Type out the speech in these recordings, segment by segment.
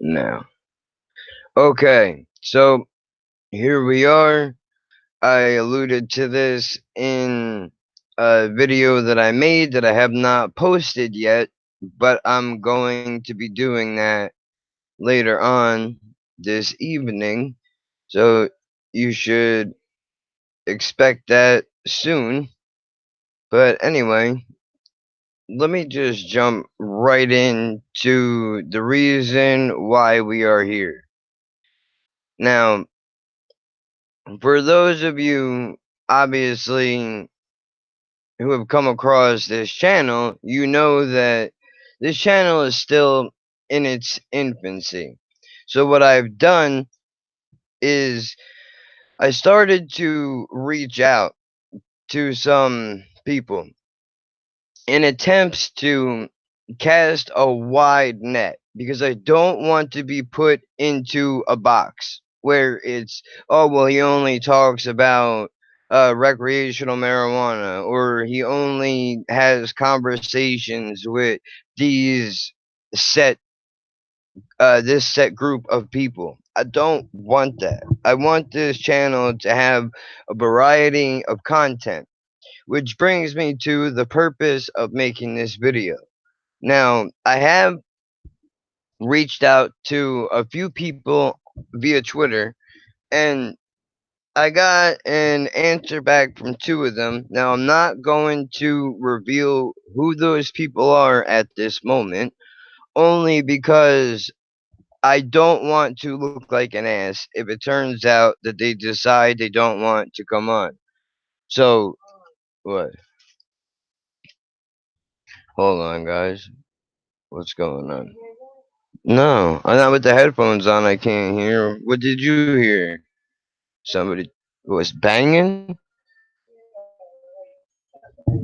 now. Okay, so here we are. I alluded to this in a video that I made that I have not posted yet, but I'm going to be doing that later on this evening. So you should expect that soon. But anyway, let me just jump right into the reason why we are here. Now, for those of you obviously who have come across this channel, you know that this channel is still in its infancy. So, what I've done is I started to reach out to some people in attempts to cast a wide net because I don't want to be put into a box where it's, oh, well, he only talks about recreational marijuana, or he only has conversations with these set this set group of people. I don't want that. I want this channel to have a variety of content, which brings me to the purpose of making this video. Now, I have reached out to a few people via Twitter, and I got an answer back from two of them. Now, I'm not going to reveal who those people are at this moment, only because I don't want to look like an ass if it turns out that they decide they don't want to come on. So, what? Hold on, guys. What's going on? No, I'm not with the headphones on. I can't hear. What did you hear? Somebody was banging?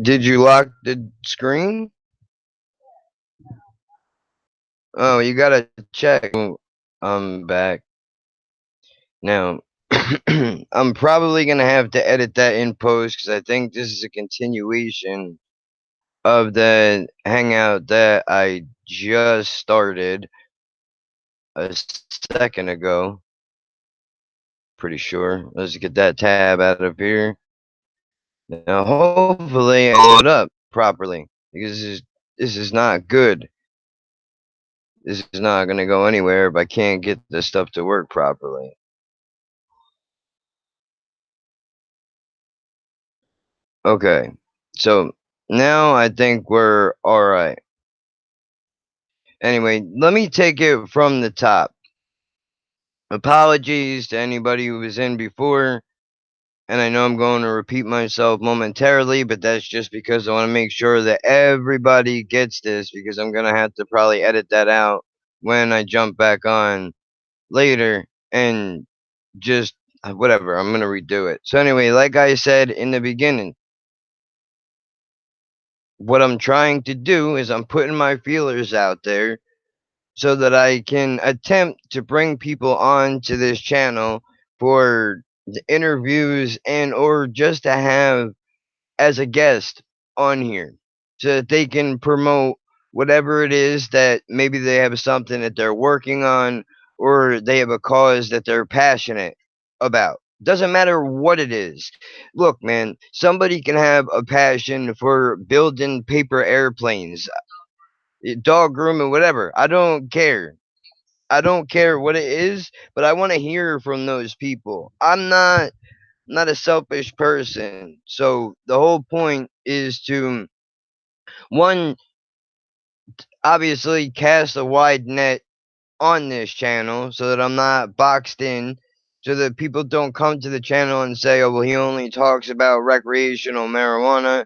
Did you lock the screen? Oh, you gotta check. Oh, I'm back. Now, I'm probably gonna have to edit that in post because I think this is a continuation of the hangout that I just started a second ago. Pretty sure. Let's get that tab out of here. Now, hopefully, I can load up properly because this is not good. This is not going to go anywhere if I can't get this stuff to work properly. Okay, so now I think we're all right. Anyway, let me take it from the top. Apologies to anybody who was in before, and I know I'm going to repeat myself momentarily, but that's just because I want to make sure that everybody gets this because I'm going to have to probably edit that out when I jump back on later and just whatever. I'm gonna redo it. So anyway, like I said in the beginning, what I'm trying to do is I'm putting my feelers out there so that I can attempt to bring people on to this channel for the interviews and or just to have as a guest on here so that they can promote whatever it is that maybe they have something that they're working on or they have a cause that they're passionate about. Doesn't matter what it is. Look, man, somebody can have a passion for building paper airplanes, dog grooming, whatever. I don't care. I don't care what it is, but I want to hear from those people. I'm not a selfish person. So the whole point is to one, obviously cast a wide net on this channel so that I'm not boxed in, so that people don't come to the channel and say, oh, well, he only talks about recreational marijuana.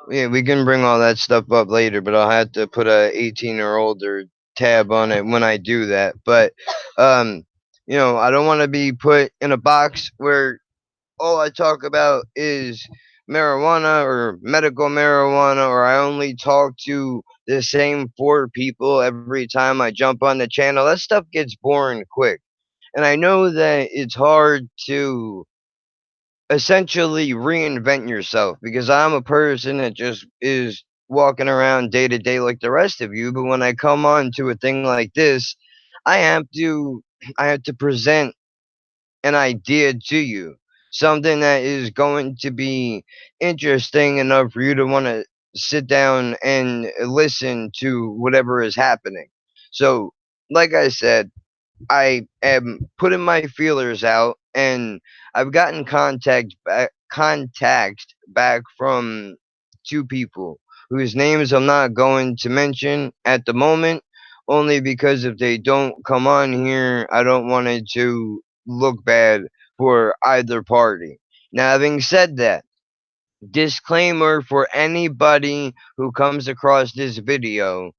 Yeah, we can bring all that stuff up later, but I'll have to put a 18 or older tab on it when I do that. But, um, I don't want to be put in a box where all I talk about is marijuana or medical marijuana, or I only talk to the same four people every time I jump on the channel. That stuff gets boring quick. And I know that it's hard to essentially reinvent yourself because I'm a person that just is walking around day to day like the rest of you, but when I come on to a thing like this, I have to I have to present an idea to you, something that is going to be interesting enough for you to want to sit down and listen to whatever is happening. So, like I said, I am putting my feelers out, and I've gotten contact back from two people whose names I'm not going to mention at the moment, only because if they don't come on here, I don't want it to look bad for either party. Now, having said that, disclaimer for anybody who comes across this video.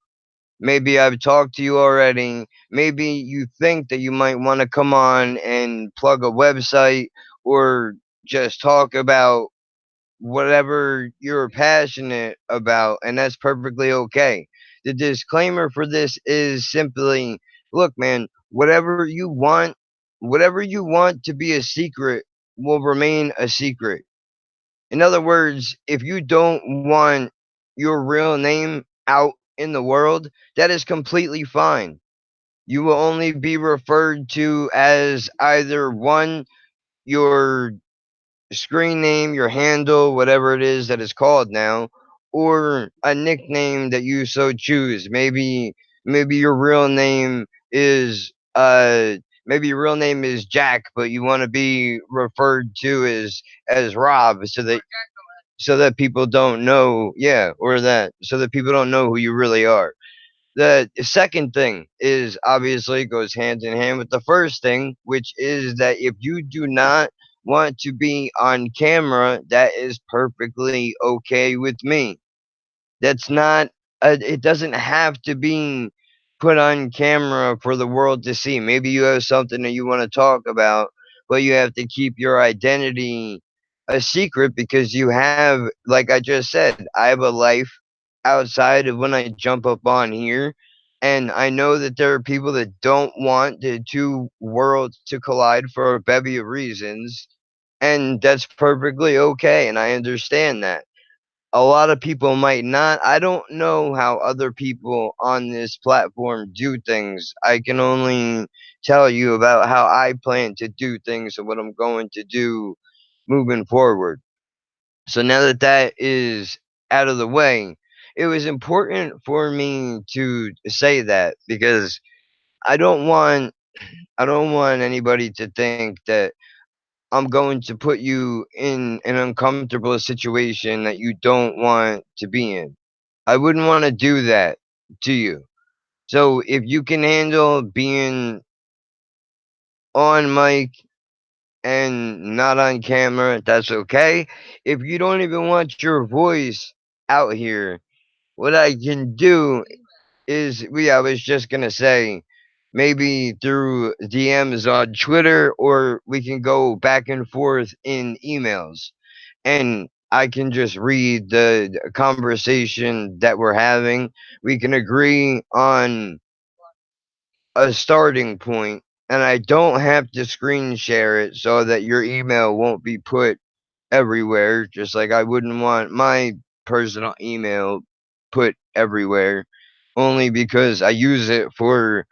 Maybe I've talked to you already. Maybe you think that you might want to come on and plug a website or just talk about whatever you're passionate about, and that's perfectly okay. The disclaimer for this is simply look, man, whatever you want to be a secret will remain a secret. In other words, if you don't want your real name out in the world, that is completely fine. You will only be referred to as either one, your screen name, your handle, whatever it is that is called now, or a nickname that you so choose. Maybe your real name is maybe your real name is Jack, but you want to be referred to as Rob, so that people don't know, yeah, or that so that people don't know who you really are. The second thing is obviously goes hand in hand with the first thing, which is that if you do not want to be on camera, that is perfectly okay with me. That's not it doesn't have to be put on camera for the world to see. Maybe you have something that you want to talk about, but you have to keep your identity a secret because you have, like I just said, I have a life outside of when I jump up on here. And I know that there are people that don't want the two worlds to collide for a bevy of reasons, and that's perfectly okay, and I understand that. A lot of people might not. I don't know how other people on this platform do things. I can only tell you about how I plan to do things and what I'm going to do moving forward. So now that that is out of the way, it was important for me to say that because I don't want I don't want anybody to think that I'm going to put you in an uncomfortable situation that you don't want to be in. I wouldn't want to do that to you. So if you can handle being on mic and not on camera, that's okay. If you don't even want your voice out here, what I can do is I was just gonna say maybe through DMs on Twitter, or we can go back and forth in emails, and I can just read the conversation that we're having. We can agree on a starting point, and I don't have to screen share it so that your email won't be put everywhere, just like I wouldn't want my personal email put everywhere, only because I use it for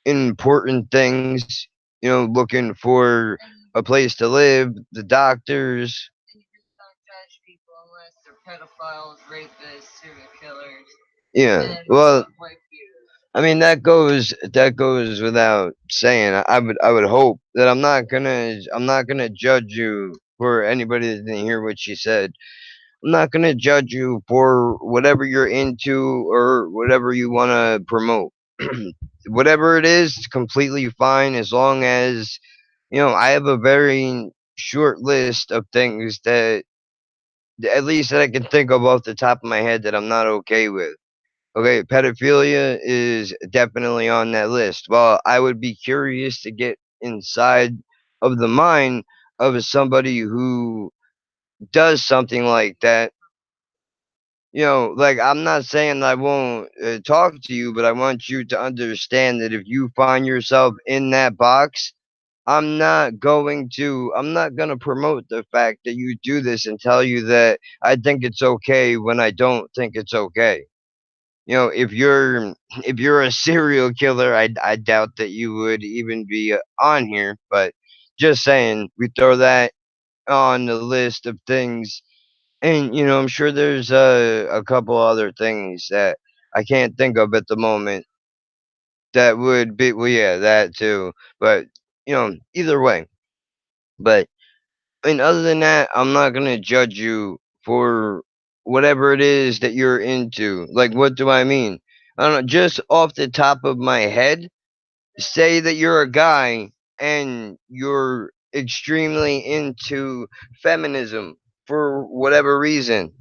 important things, looking for a place to live, the doctors. Yeah, well, I mean that goes without saying. I would hope that I'm not gonna judge you for anybody that didn't hear what she said. I'm not gonna judge you for whatever you're into or whatever you want to promote. Whatever it is, it's completely fine as long as I have a very short list of things that at least that I can think of off the top of my head that I'm not okay with. Okay, pedophilia is definitely on that list. Well, I would be curious to get inside of the mind of somebody who does something like that. Like I'm not saying I won't talk to you, but I want you to understand that if you find yourself in that box, I'm not gonna promote the fact that you do this and tell you that I think it's okay when I don't think it's okay. You know, if you're a serial killer, I doubt that you would even be on here. But just saying, we throw that on the list of things, and you know, I'm sure there's a couple other things that I can't think of at the moment that would be, well, yeah, that too. But you know, either way. But and other than that, I'm not gonna judge you for whatever it is that you're into. Like, what do I mean? I don't know. Just off the top of my head, say that you're a guy and you're extremely into feminism for whatever reason.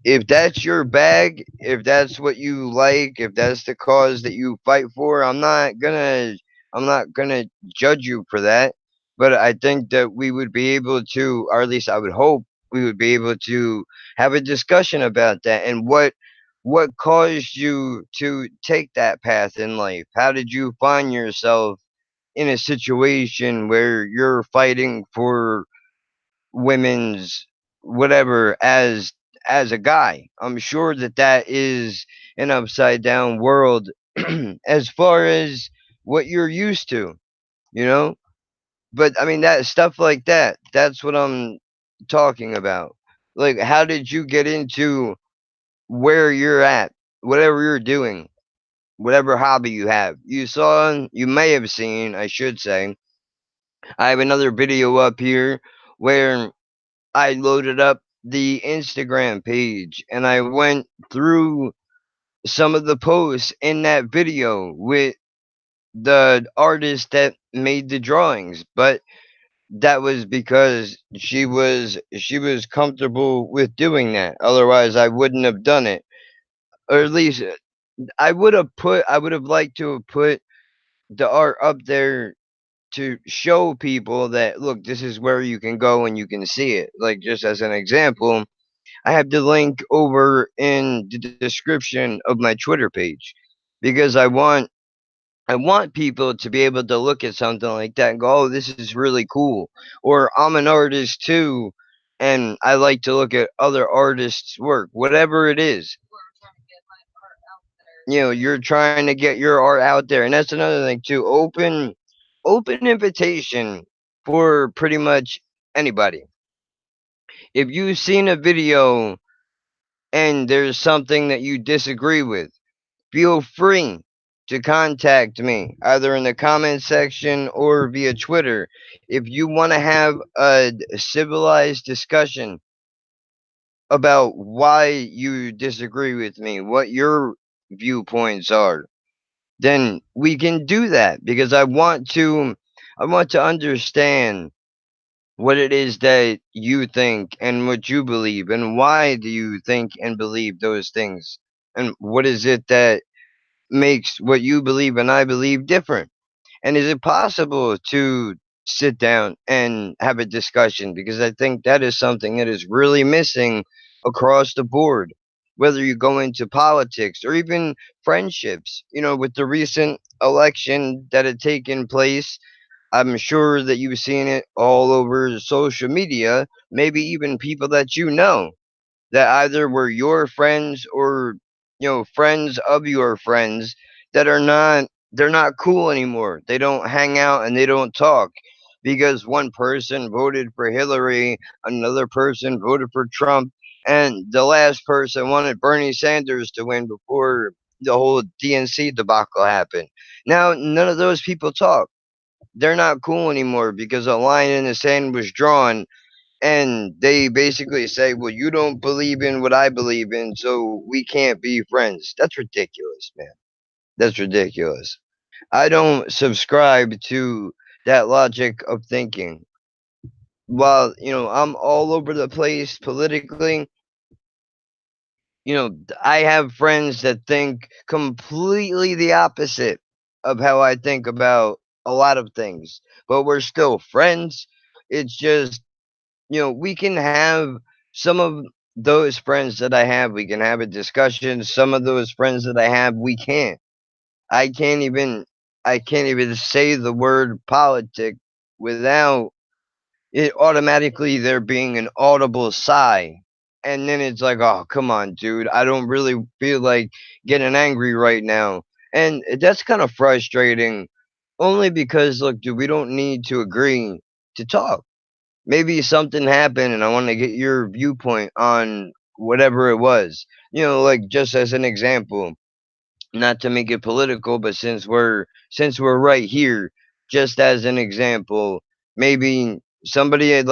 If that's your bag, if that's what you like, if that's the cause that you fight for, I'm not gonna judge you for that. But I think that we would be able to, or at least I would hope we would be able to have a discussion about that and what caused you to take that path in life. How did you find yourself in a situation where you're fighting for women's whatever as a guy? I'm sure that that is an upside down world as far as what you're used to, you know? But I mean that stuff like that, that's what I'm talking about. Like, how did you get into where you're at, whatever you're doing, whatever hobby you have? You may have seen, I should say, I have another video up here where I loaded up the Instagram page and I went through some of the posts in that video with the artist that made the drawings, but that was because she was comfortable with doing that. Otherwise, I wouldn't have done it. Or at least I would have liked to have put the art up there to show people that, look, this is where you can go and you can see it. Like, just as an example, I have the link over in the description of my Twitter page because I want people to be able to look at something like that and go, "Oh, this is really cool." Or I'm an artist too, and I like to look at other artists' work, whatever it is. You know, you're trying to get your art out there, and that's another thing too. Open invitation for pretty much anybody. If you've seen a video and there's something that you disagree with, feel free to contact me either in the comment section or via Twitter. If you want to have a civilized discussion about why you disagree with me, what your viewpoints are, then we can do that because I want to understand what it is that you think and what you believe and why do you think and believe those things, and what is it that makes what you believe and I believe different? And is it possible to sit down and have a discussion? Because I think that is something that is really missing across the board, whether you go into politics or even friendships. You know, with the recent election that had taken place, I'm sure that you've seen it all over social media, maybe even people that you know that either were your friends or friends of your friends that are not, they're not cool anymore. They don't hang out and they don't talk because one person voted for Hillary, another person voted for Trump, and the last person wanted Bernie Sanders to win before the whole DNC debacle happened. Now none of those people talk. They're not cool anymore because a line in the sand was drawn, and they basically say, "Well, you don't believe in what I believe in, so we can't be friends." That's ridiculous, man. That's ridiculous. I don't subscribe to that logic of thinking. While, I'm all over the place politically, I have friends that think completely the opposite of how I think about a lot of things, but we're still friends. It's just, we can have some of those friends that I have, we can have a discussion. Some of those friends that I have, we can't. I can't even I can't even say the word politic without it automatically there being an audible sigh. And then it's like, oh, come on, dude. I don't really feel like getting angry right now. And that's kind of frustrating only because, look, dude, we don't need to agree to talk. Maybe something happened and I want to get your viewpoint on whatever it was. Like just as an example, not to make it political, but since we're right here, just as an example, maybe somebody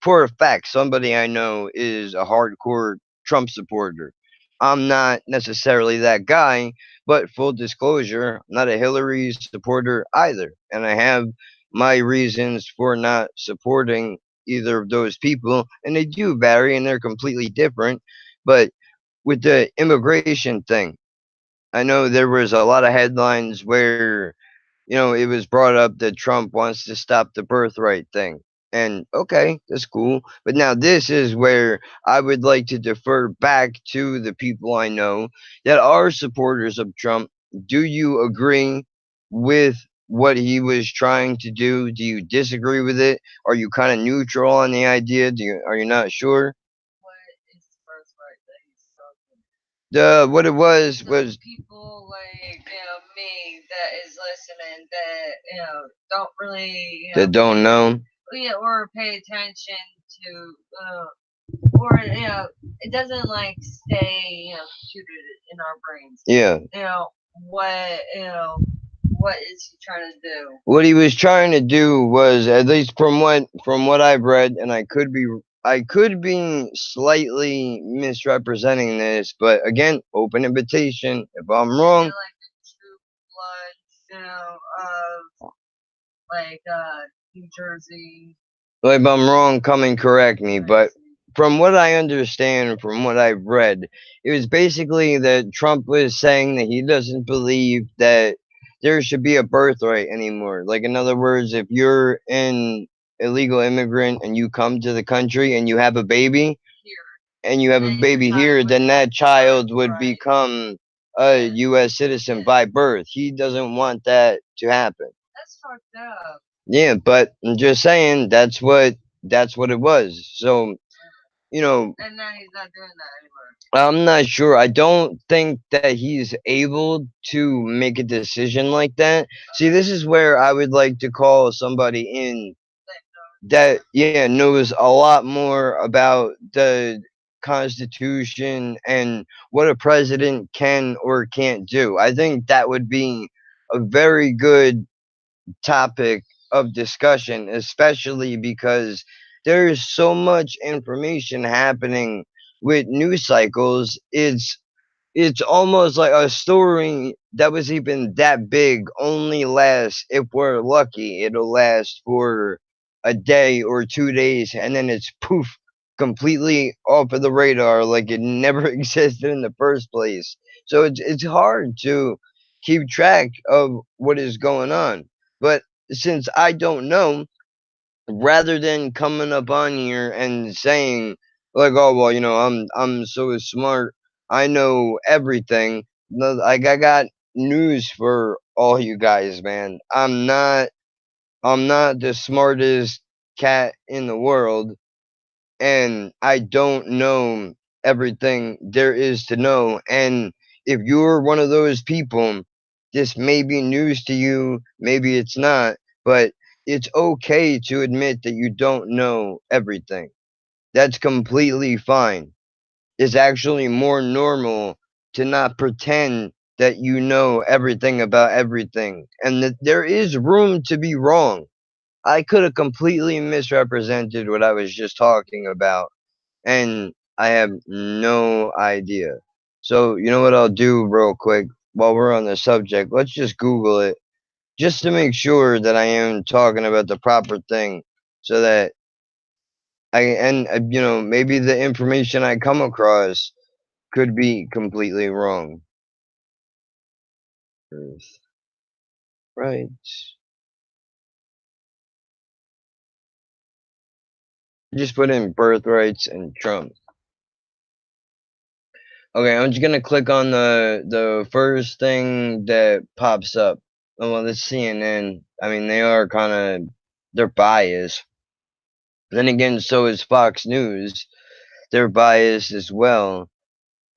for a fact, somebody I know is a hardcore Trump supporter. I'm not necessarily that guy, but full disclosure, I'm not a Hillary supporter either, and I have my reasons for not supporting either of those people, and they do vary, and they're completely different. But with the immigration thing, I know there was a lot of headlines where, it was brought up that Trump wants to stop the birthright thing. And okay, that's cool. But now this is where I would like to defer back to the people I know that are supporters of Trump. Do you agree with what he was trying to do? Do you disagree with it? Are you kind of neutral on the idea? Are you not sure? What is the birthright that he's talking? What it was Those was people like me that is listening that don't really that don't know. or pay attention to or it doesn't like stay computed in our brains. Yeah. What what is he trying to do? What he was trying to do was, at least from what I've read, and I could be slightly misrepresenting this, but again, open invitation. If I'm Is wrong, it like the true blood, of like New Jersey? if I'm wrong, come and correct me. I But see. from what I understand, from what I've read, it was basically that Trump was saying that he doesn't believe that there should be a birthright anymore. Like, in other words, if you're an illegal immigrant and you come to the country and you have a baby, Here, and you have a then your baby child here, would then have that child would birthright. become a Yeah, U.S. citizen yeah. by birth. He doesn't want that to happen. That's fucked up. Yeah, but I'm just saying that's what it was. So, you know, And now he's not doing that anymore. I'm not sure. I don't think that he's able to make a decision like that. See, this is where I would like to call somebody in that, yeah, knows a lot more about the Constitution and what a president can or can't do. I think that would be a very good topic of discussion, especially because there is so much information happening with news cycles. It's almost like a story that was even that big only lasts, if we're lucky, it'll last for a day or 2 days, and then it's poof, completely off of the radar, like it never existed in the first place. So it's hard to keep track of what is going on. But since I don't know, rather than coming up on here and saying like, oh well, I'm so smart, I know everything. No, like, I got news for all you guys, man. I'm not the smartest cat in the world, and I don't know everything there is to know. And if you're one of those people, this may be news to you, maybe it's not, but it's okay to admit that you don't know everything. That's completely fine. It's actually more normal to not pretend that you know everything about everything, and that there is room to be wrong. I could have completely misrepresented what I was just talking about, and I have no idea. So, you know what I'll do real quick while we're on the subject? Let's just Google it just to make sure that I am talking about the proper thing so that maybe the information I come across could be completely wrong. Earth, right. Just put in birthrights and Trump. Okay, I'm just gonna click on the first thing that pops up. Oh, well, that's CNN. I mean, they are kind of. they're biased. Then again, so is Fox News. They're biased as well.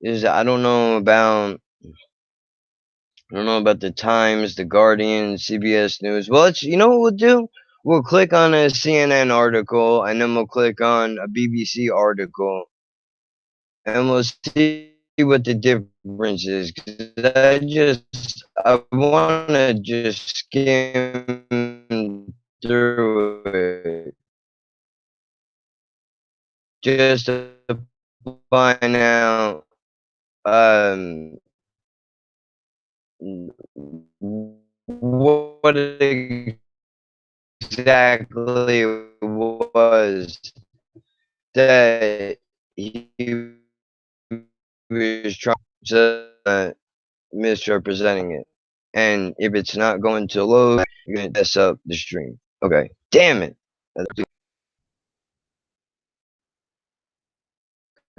Is I don't know about the Times, the Guardian, CBS News. Well, you know what we'll do? We'll click on a CNN article and then we'll click on a BBC article and we'll see what the difference is. Because I want to just skim through it just to find out what it exactly was that he was trying to misrepresenting it. And if it's not going to load, you're going to mess up the stream. Okay. Damn it.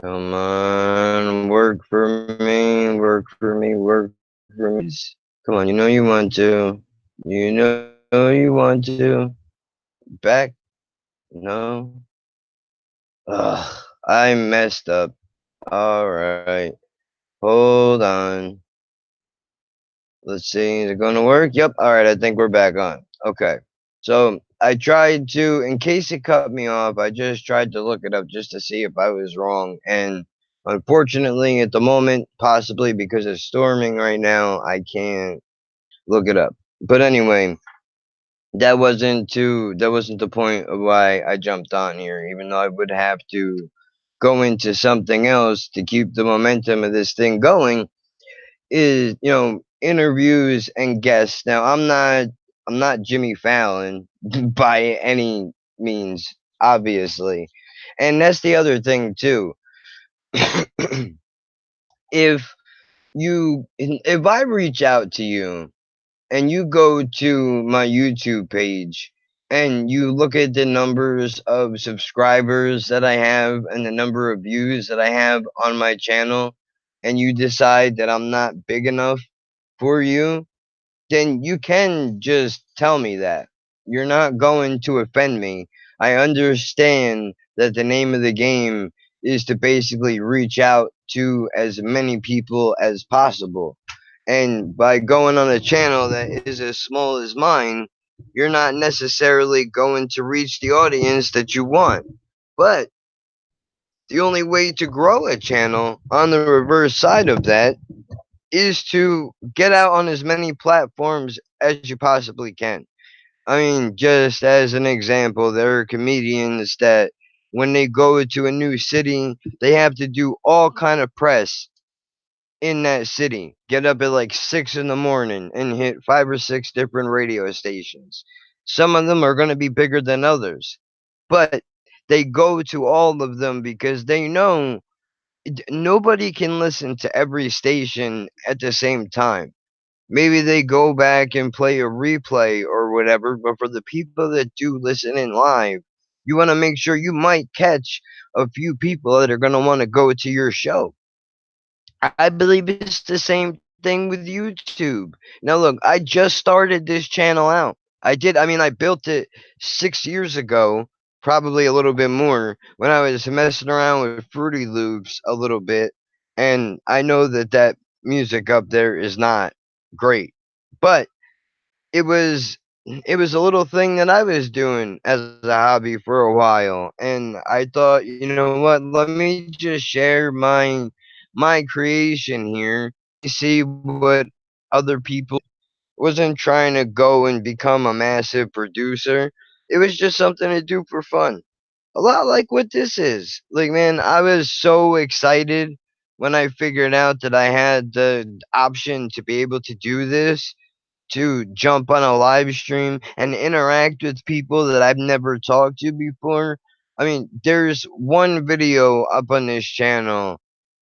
Come on. Work for me. Work for me. Work for me. Come on. You know you want to. You know you want to. Back. No. Ugh. I messed up. Alright. Hold on. Let's see. Is it going to work? Yep. All right. I think we're back on. Okay. So I tried to, in case it cut me off, I just tried to look it up just to see if I was wrong. And unfortunately, at the moment, possibly because it's storming right now, I can't look it up. But anyway, that wasn't the point of why I jumped on here, even though I would have to go into something else to keep the momentum of this thing going is interviews and guests. Now I'm not Jimmy Fallon by any means, obviously, and that's the other thing too. if if I reach out to you and you go to my YouTube page and you look at the numbers of subscribers that I have and the number of views that I have on my channel, and you decide that I'm not big enough for you, then you can just tell me that. You're not going to offend me. I understand that the name of the game is to basically reach out to as many people as possible. And by going on a channel that is as small as mine, you're not necessarily going to reach the audience that you want. But the only way to grow a channel on the reverse side of that is to get out on as many platforms as you possibly can. I mean, just as an example, there are comedians that when they go to a new city, they have to do all kind of press in that city. Get up at like 6 in the morning and hit 5 or 6 different radio stations. Some of them are going to be bigger than others, but they go to all of them because they know nobody can listen to every station at the same time. Maybe they go back and play a replay or whatever, but for the people that do listen in live, you want to make sure you might catch a few people that are going to want to go to your show. I believe it's the same thing with YouTube. Now, look, I just started this channel out. I mean, I built it 6 years ago, probably a little bit more, when I was messing around with Fruity Loops a little bit. And I know that that music up there is not great, but it was it was a little thing that I was doing as a hobby for a while, and I thought, you know what, let me just share my creation here, see what other people. Wasn't trying to go and become a massive producer. It was just something to do for fun. A lot like what this is. Like, man, I was so excited when I figured out that I had the option to be able to do this, to jump on a live stream and interact with people that I've never talked to before. I mean, there's one video up on this channel.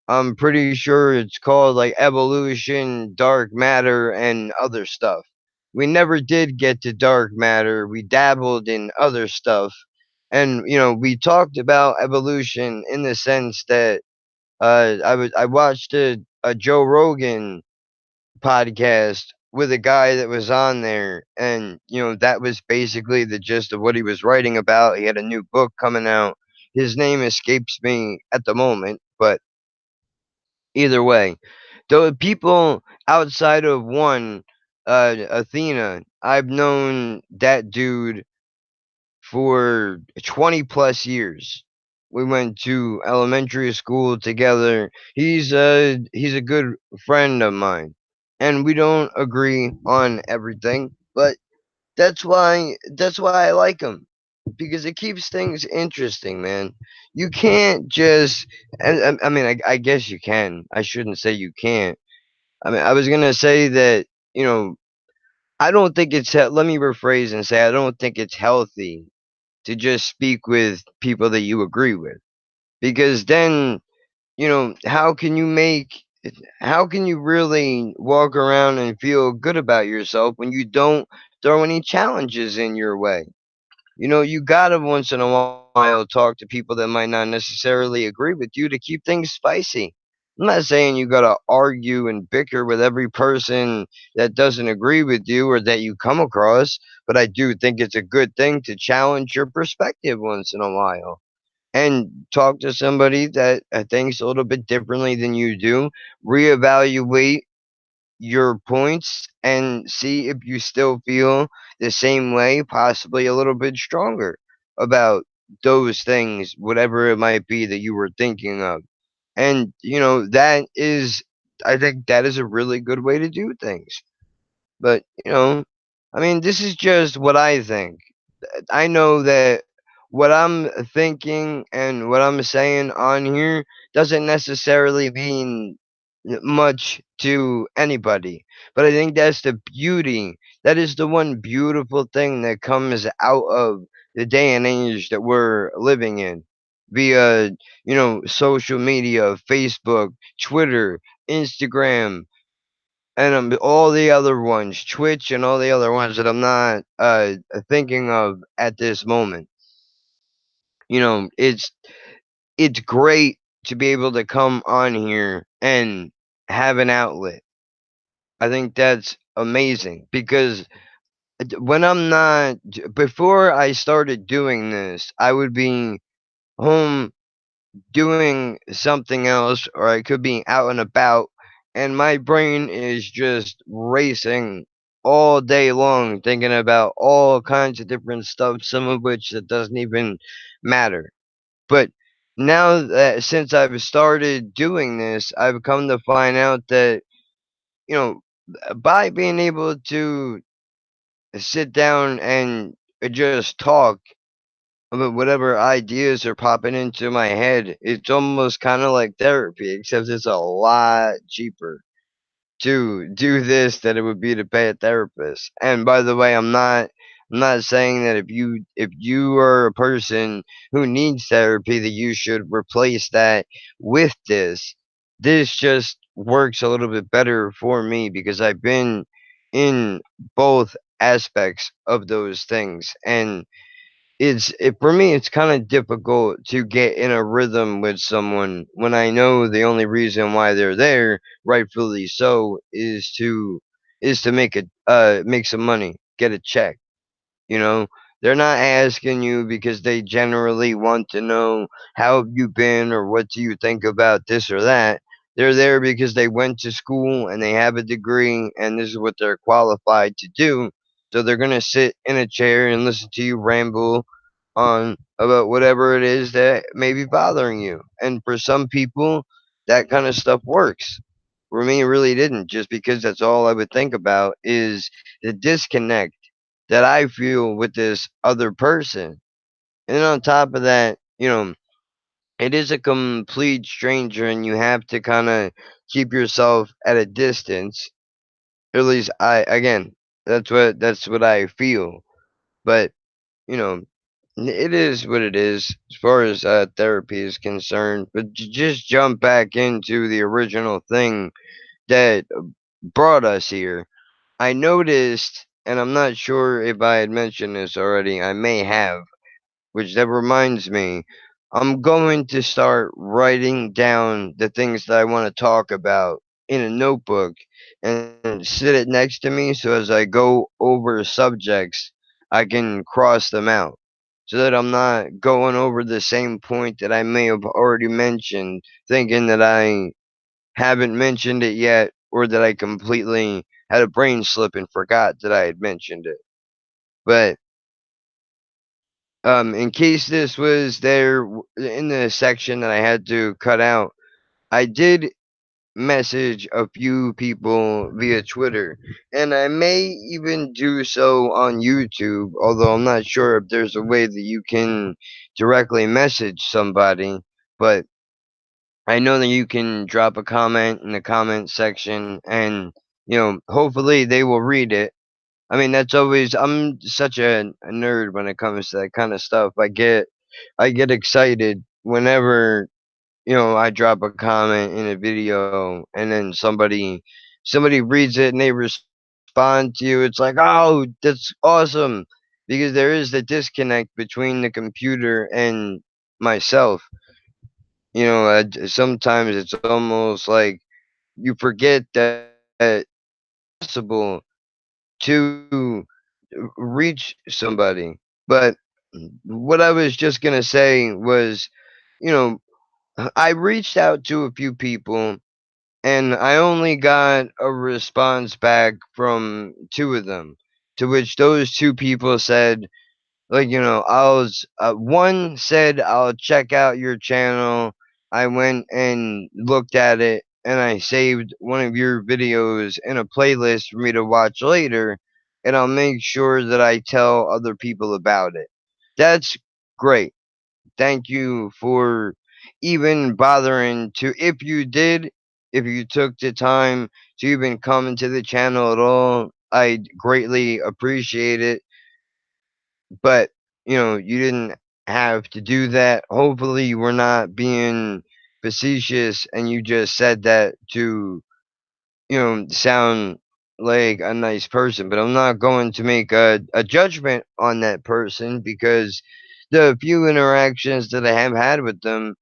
I'm pretty sure it's called like Evolution, Dark Matter, and other stuff. We never did get to Dark Matter. We dabbled in other stuff. And we talked about evolution in the sense that I watched a Joe Rogan podcast with a guy that was on there, and that was basically the gist of what he was writing about. He had a new book coming out. His name escapes me at the moment, but either way, the people outside of one, Athena, I've known that dude for 20 plus years. We went to elementary school together. He's a good friend of mine, and we don't agree on everything, but that's why I like him, because it keeps things interesting, man. You can't just I mean, I guess you can. I shouldn't say you can't. I mean, I was gonna say that, I don't think let me rephrase and say I don't think it's healthy to just speak with people that you agree with, because then, how can you really walk around and feel good about yourself when you don't throw any challenges in your way? You gotta once in a while talk to people that might not necessarily agree with you to keep things spicy. I'm not saying you gotta argue and bicker with every person that doesn't agree with you or that you come across, but I do think it's a good thing to challenge your perspective once in a while and talk to somebody that thinks a little bit differently than you do. Reevaluate your points and see if you still feel the same way, possibly a little bit stronger about those things, whatever it might be that you were thinking of. And, I think that is a really good way to do things. But, I mean, this is just what I think. I know that what I'm thinking and what I'm saying on here doesn't necessarily mean much to anybody. But I think that's the beauty. That is the one beautiful thing that comes out of the day and age that we're living in via, social media, Facebook, Twitter, Instagram, and all the other ones, Twitch, and all the other ones that I'm not thinking of at this moment. It's great to be able to come on here and have an outlet. I think that's amazing because when I'm not before I started doing this, I would be home doing something else, or I could be out and about, and my brain is just racing all day long, thinking about all kinds of different stuff, some of which that doesn't even matter. But now that since I've started doing this, I've come to find out that, you know, by being able to sit down and just talk about whatever ideas are popping into my head, it's almost kind of like therapy, except it's a lot cheaper to do this than it would be to pay a therapist. And by the way, I'm not saying that if you are a person who needs therapy that you should replace that with this. This just works a little bit better for me because I've been in both aspects of those things, and for me it's kind of difficult to get in a rhythm with someone when I know the only reason why they're there, rightfully so, is to make some money, get a check. you know, they're not asking you because they generally want to know how have you been or what do you think about this or that. They're there because they went to school and they have a degree and this is what they're qualified to do. So they're going to sit in a chair and listen to you ramble on about whatever it is that may be bothering you. And for some people, that kind of stuff works. For me, it really didn't, just because that's all I would think about is the disconnect that I feel with this other person. And then on top of that, it is a complete stranger and you have to kind of keep yourself at a distance. At least that's what I feel. But, you know, it is what it is as far as therapy is concerned. But to just jump back into the original thing that brought us here, I noticed, and I'm not sure if I had mentioned this already, I may have, which that reminds me, I'm going to start writing down the things that I want to talk about in a notebook and sit it next to me so as I go over subjects, I can cross them out so that I'm not going over the same point that I may have already mentioned, thinking that I haven't mentioned it yet or that I completely had a brain slip and forgot that I had mentioned it. But in case this was there in the section that I had to cut out, I did message a few people via Twitter, and I may even do so on YouTube, although I'm not sure if there's a way that you can directly message somebody, but I know that you can drop a comment in the comment section and hopefully they will read it. I mean, that's always I'm such a nerd when it comes to that kind of stuff. I get excited whenever I drop a comment in a video and then somebody reads it and they respond to you. It's like, oh, that's awesome. Because there is the disconnect between the computer and myself. Sometimes it's almost like you forget that possible to reach somebody. But what I was just gonna say was, you know, I reached out to a few people and I only got a response back from two of them, to which those two people said, like, one said, I'll check out your channel. I went and looked at it and I saved one of your videos in a playlist for me to watch later, and I'll make sure that I tell other people about it. That's great. Thank you for even bothering to, if you took the time to even come into the channel at all, I greatly appreciate it. But, you didn't have to do that. Hopefully, you were not being facetious and you just said that to, sound like a nice person. But I'm not going to make a judgment on that person because the few interactions that I have had with them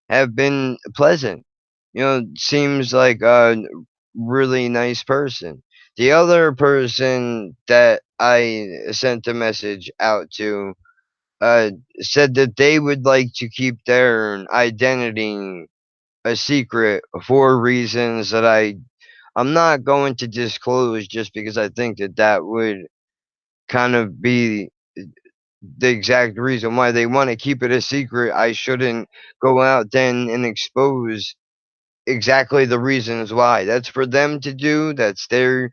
have been pleasant. Seems like a really nice person. The other person that I sent a message out to uh, said that they would like to keep their identity a secret for reasons that I'm not going to disclose just because I think that that would kind of be the exact reason why they want to keep it a secret. I shouldn't go out then and expose exactly the reasons why. That's for them to do. That's their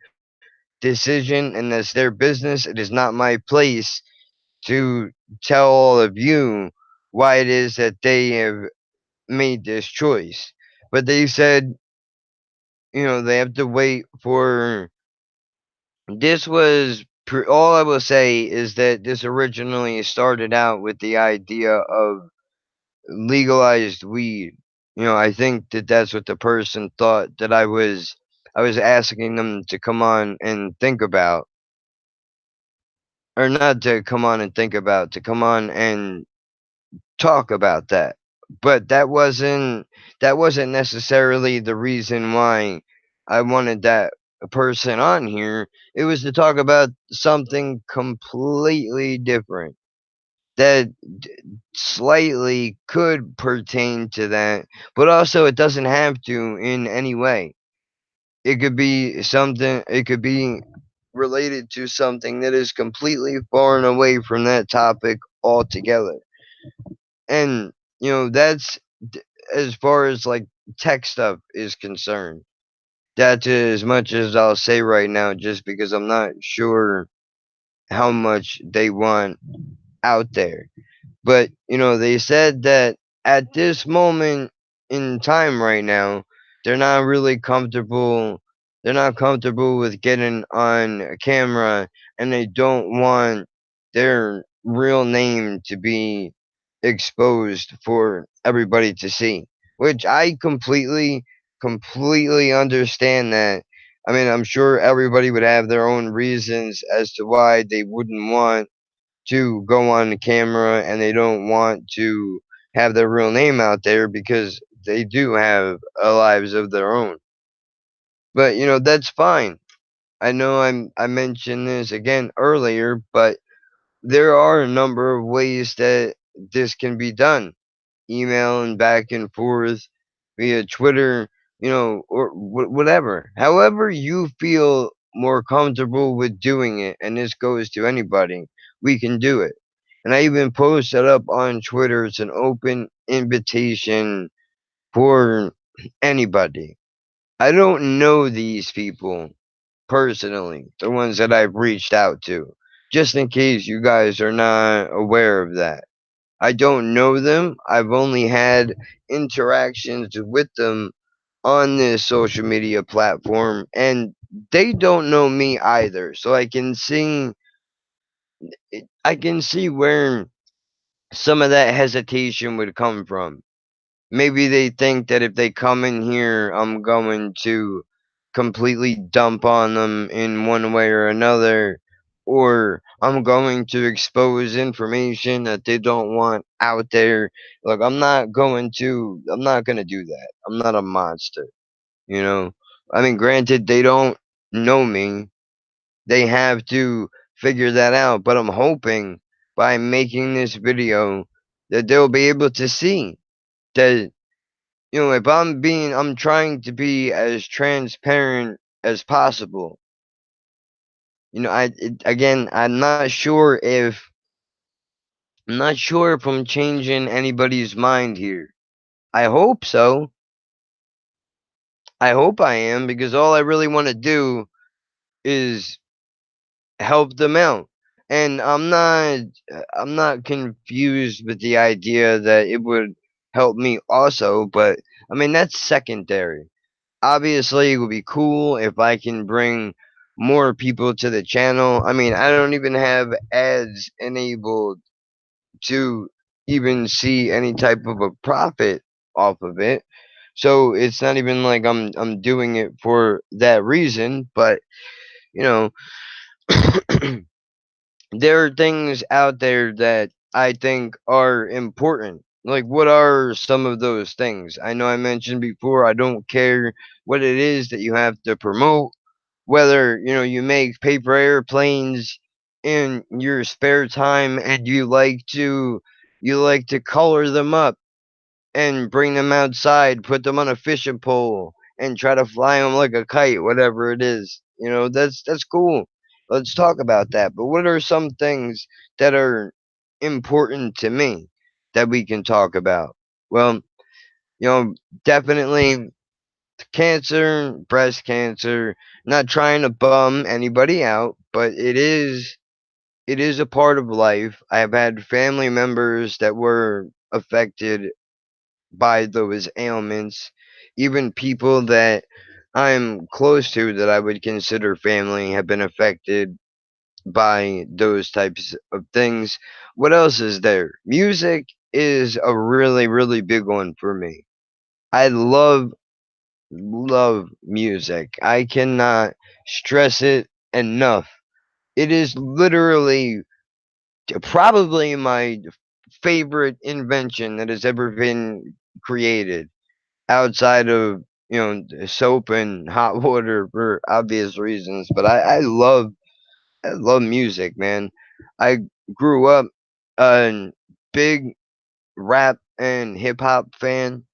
decision and that's their business. It is not my place to tell all of you why it is that they have made this choice. But they said, they have to wait for this was all I will say is that this originally started out with the idea of legalized weed. I think that that's what the person thought that I was asking them to come on and think about, or not to come on and think about, to come on and talk about that. But that wasn't necessarily the reason why I wanted that person on here. It was to talk about something completely different that slightly could pertain to that, but also it doesn't have to in any way. It could be related to something that is completely far and away from that topic altogether. And, that's as far as like tech stuff is concerned. That's as much as I'll say right now, just because I'm not sure how much they want out there. But, they said that at this moment in time right now, they're not really comfortable. They're not comfortable with getting on camera and they don't want their real name to be exposed for everybody to see, which I completely understand that. I mean, I'm sure everybody would have their own reasons as to why they wouldn't want to go on the camera and they don't want to have their real name out there because they do have lives of their own. But that's fine. I know I mentioned this again earlier, but there are a number of ways that this can be done. Emailing back and forth via Twitter, or whatever. However you feel more comfortable with doing it, and this goes to anybody, we can do it. And I even posted up on Twitter, it's an open invitation for anybody. I don't know these people personally, the ones that I've reached out to, just in case you guys are not aware of that. I don't know them. I've only had interactions with them on this social media platform, and they don't know me either. So I can see where some of that hesitation would come from. Maybe they think that if they come in here, I'm going to completely dump on them in one way or another, or I'm going to expose information that they don't want out there. Look, I'm not going to do that. I'm not a monster, you know? I mean, granted, they don't know me. They have to figure that out, but I'm hoping by making this video that they'll be able to see that if I'm trying to be as transparent as possible. Again, I'm not sure if I'm changing anybody's mind here. I hope so. I hope I am, because all I really want to do is help them out. And I'm not confused with the idea that it would help me also, but I mean that's secondary. Obviously, it would be cool if I can bring more people to the channel. I mean, I don't even have ads enabled to even see any type of a profit off of it. So it's not even like I'm doing it for that reason, but you know, there are things out there that I think are important. Like, what are some of those things? I know I mentioned before, I don't care what it is that you have to promote, whether, you make paper airplanes in your spare time and you like to color them up and bring them outside, put them on a fishing pole, and try to fly them like a kite, whatever it is. That's cool. Let's talk about that. But what are some things that are important to me that we can talk about? Well, you know, definitely cancer, breast cancer. Not trying to bum anybody out, but it is a part of life. I've had family members that were affected by those ailments. Even people that I'm close to that I would consider family have been affected by those types of things. What else is there? Music is a really, really big one for me. I love music. I cannot stress it enough. It is literally probably my favorite invention that has ever been created outside of soap and hot water for obvious reasons. But I love music, man. I grew up a big rap and hip hop fan.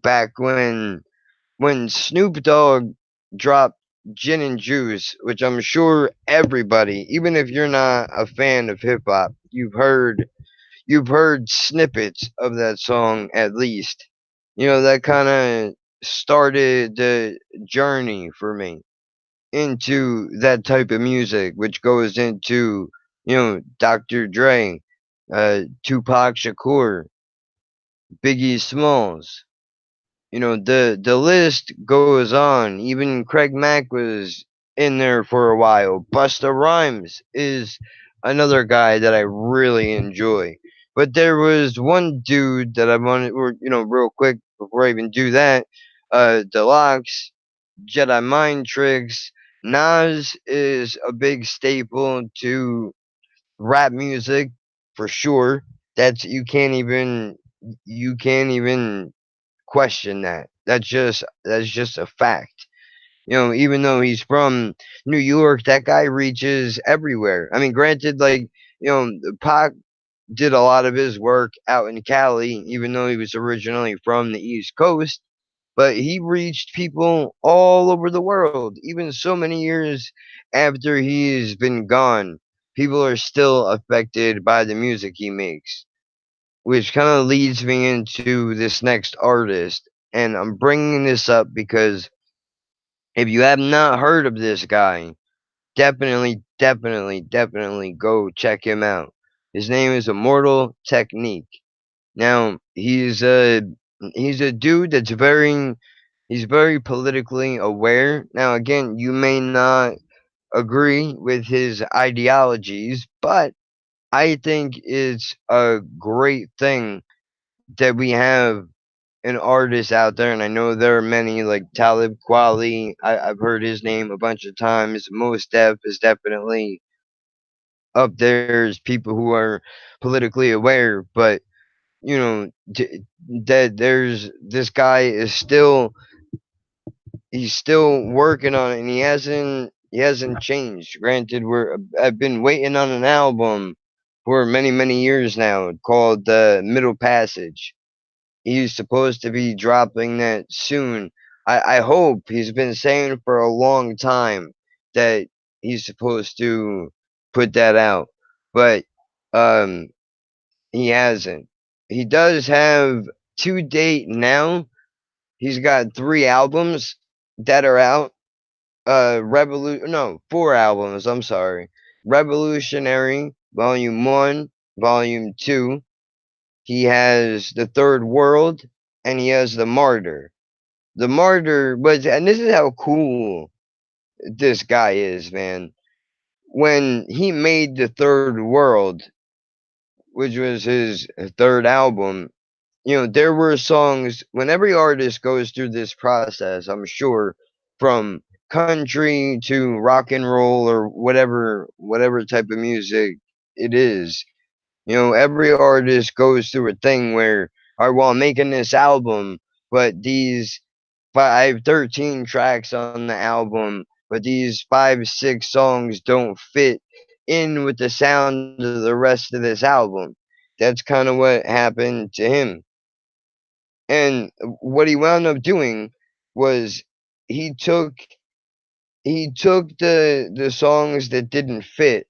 Back when Snoop Dogg dropped Gin and Juice, which I'm sure everybody, even if you're not a fan of hip hop, you've heard snippets of that song at least. That kind of started the journey for me into that type of music, which goes into Dr. Dre, Tupac Shakur, Biggie Smalls. The list goes on. Even Craig Mack was in there for a while. Busta Rhymes is another guy that I really enjoy. But there was one dude that I wanted, or real quick before I even do that, Deluxe, Jedi Mind Tricks. Nas is a big staple to rap music for sure. That's you can't even question that. That's just a fact. Even though he's from New York, that guy reaches everywhere. I mean, granted, like, Pac did a lot of his work out in Cali, even though he was originally from the East Coast, but he reached people all over the world. Even so many years after he's been gone, people are still affected by the music he makes, which kind of leads me into this next artist. And I'm bringing this up because if you have not heard of this guy, definitely, definitely, definitely go check him out. His name is Immortal Technique. Now, he's a dude that's he's very politically aware. Now, again, you may not agree with his ideologies, but I think it's a great thing that we have an artist out there, and I know there are many like Talib Kweli. I've heard his name a bunch of times. Mos Def is definitely up there as people who are politically aware, but that there's this guy is still he's still working on it, and he hasn't changed. Granted, I've been waiting on an album for many many years now called Middle Passage. He's supposed to be dropping that soon. I hope. He's been saying for a long time that he's supposed to put that out, but um he hasn't. He does have to date now. He's got 3 albums that are out. No, 4 albums. I'm sorry. Revolutionary Volume 1, Volume 2. He has The Third World, and he has The Martyr. The Martyr was, and this is how cool this guy is, man. When he made The Third World, which was his third album, there were songs when every artist goes through this process, I'm sure, from country to rock and roll or whatever type of music it is. Every artist goes through a thing where, all right, well, I'm making this album, but these I have 13 tracks on the album, but these 5, 6 songs don't fit in with the sound of the rest of this album. That's kind of what happened to him. And what he wound up doing was he took he took the songs that didn't fit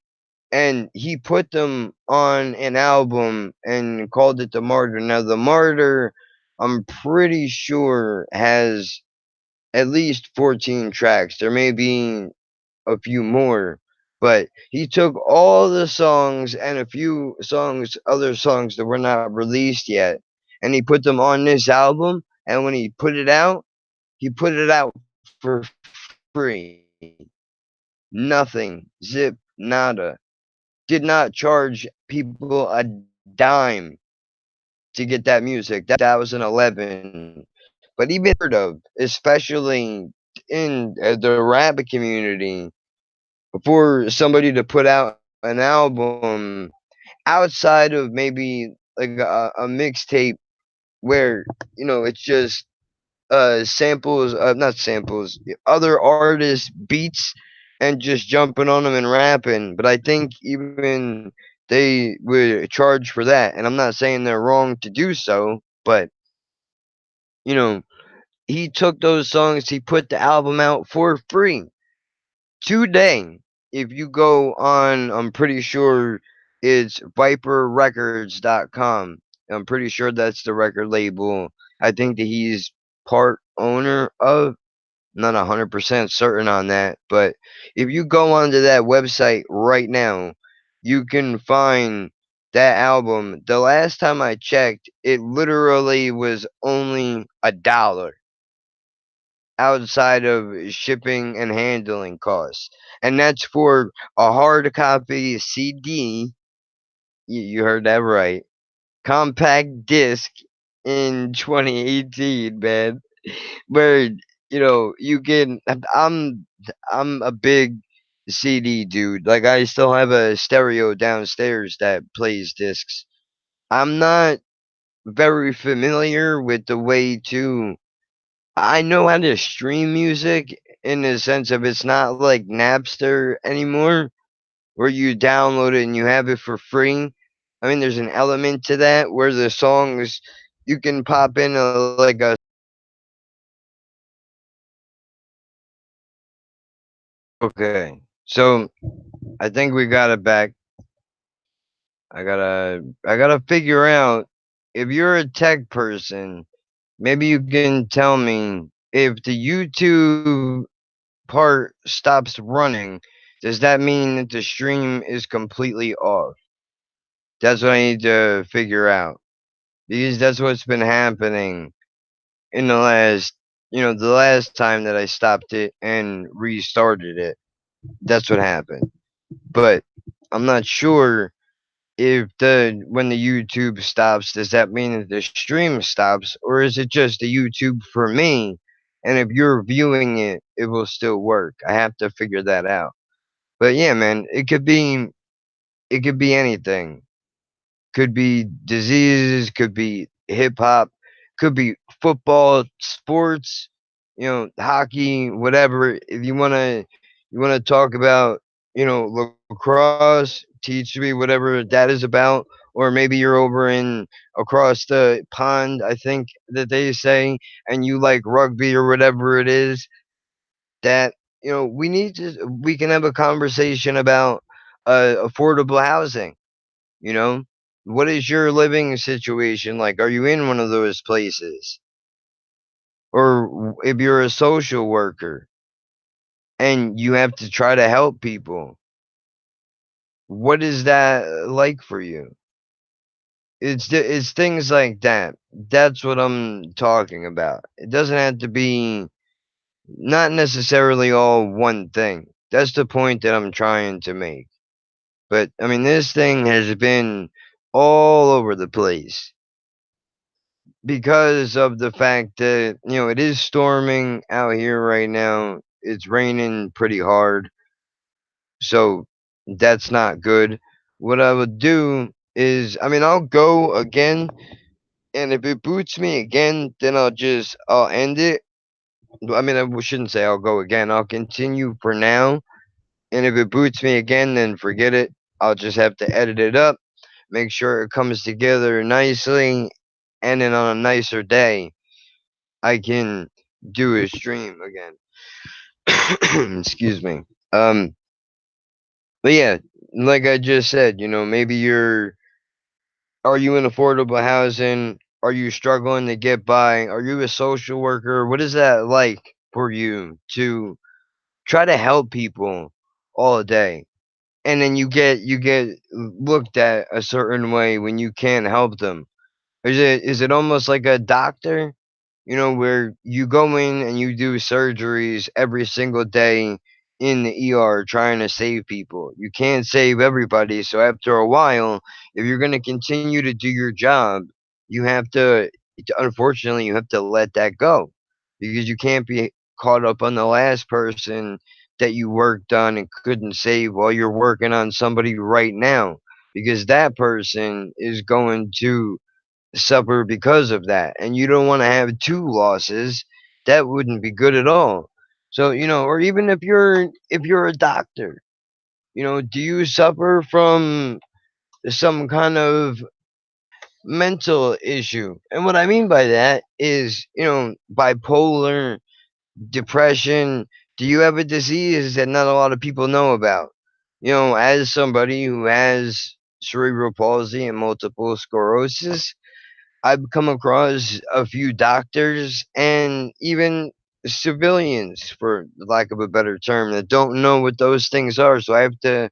and he put them on an album and called it The Martyr. Now The Martyr, I'm pretty sure, has at least 14 tracks. There may be a few more, but he took all the songs and a few other songs that were not released yet, and he put them on this album. And when he put it out for free. Nothing, zip, nada. Did not charge people a dime to get that music. That was 2011. But even heard of, especially in the rap community, for somebody to put out an album outside of maybe like a mixtape where it's just samples, not samples, other artists beats, and just jumping on them and rapping. But I think even they would charge for that, and I'm not saying they're wrong to do so, but you know he took those songs, he put the album out for free today. If you go on, I'm pretty sure it's viperrecords.com. I'm pretty sure that's the record label. I think that he's part owner of. Not 100% certain on that, but if you go onto that website right now, you can find that album. The last time I checked, it literally was only $1 outside of shipping and handling costs. And that's for a hard copy CD. You heard that right. Compact disc in 2018, man. Where you can. I'm a big CD dude. Like I still have a stereo downstairs that plays discs. I'm not very familiar with the way to. I know how to stream music in the sense of it's not like Napster anymore, where you download it and you have it for free. I mean, there's an element to that where the songs you can pop in like a okay. So I think we got it back. I gotta figure out if you're a tech person. Maybe you can tell me if the YouTube part stops running. Does that mean that the stream is completely off? That's what I need to figure out because that's what's been happening in the last, the last time that I stopped it and restarted it. That's what happened. But I'm not sure if the when the YouTube stops, does that mean that the stream stops, or is it just the YouTube for me? And if you're viewing it, it will still work. I have to figure that out. But yeah, man, it could be anything. Could be diseases, could be hip hop, could be football, sports, hockey, whatever. If you wanna talk about, lacrosse, teach me whatever that is about. Or maybe you're over in across the pond, I think that they say, and you like rugby or whatever it is, that we can have a conversation about affordable housing. You know, what is your living situation like? Are you in one of those places? Or if you're a social worker and you have to try to help people, what is that like for you? It's things like that. That's what I'm talking about. It doesn't have to be not necessarily all one thing. That's the point that I'm trying to make. But I mean, this thing has been all over the place because of the fact that it is storming out here right now. It's raining pretty hard, so that's not good. What I would do is, I mean, I'll go again, and if it boots me again, then I'll end it. I mean, shouldn't say I'll go again. I'll continue for now, and if it boots me again, then forget it. I'll just have to edit it up, make sure it comes together nicely, and then on a nicer day, I can do a stream again. Excuse me. Um, but yeah, like I just said, maybe are you in affordable housing? Are you struggling to get by? Are you a social worker? What is that like for you to try to help people all day? And then you get looked at a certain way when you can't help them. Is it almost like a doctor? Where you go in and you do surgeries every single day in the ER trying to save people. You can't save everybody, so after a while, if you're going to continue to do your job, you have to unfortunately you have to let that go because you can't be caught up on the last person that you worked on and couldn't save while you're working on somebody right now because that person is going to suffer because of that, and you don't want to have two losses. That wouldn't be good at all. So or even if you're a doctor, do you suffer from some kind of mental issue? And what I mean by that is bipolar, depression. Do you have a disease that not a lot of people know about? As somebody who has cerebral palsy and multiple sclerosis, I've come across a few doctors and even civilians, for lack of a better term, that don't know what those things are. So I have to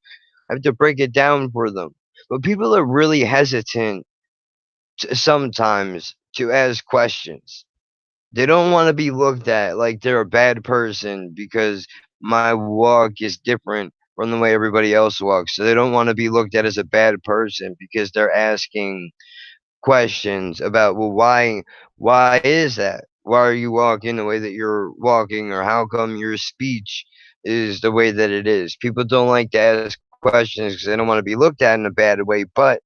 break it down for them. But people are really hesitant sometimes to ask questions. They don't want to be looked at like they're a bad person because my walk is different from the way everybody else walks. So they don't want to be looked at as a bad person because they're asking questions about, well, why is that? Why are you walking the way that you're walking, or how come your speech is the way that it is? People don't like to ask questions because they don't want to be looked at in a bad way. But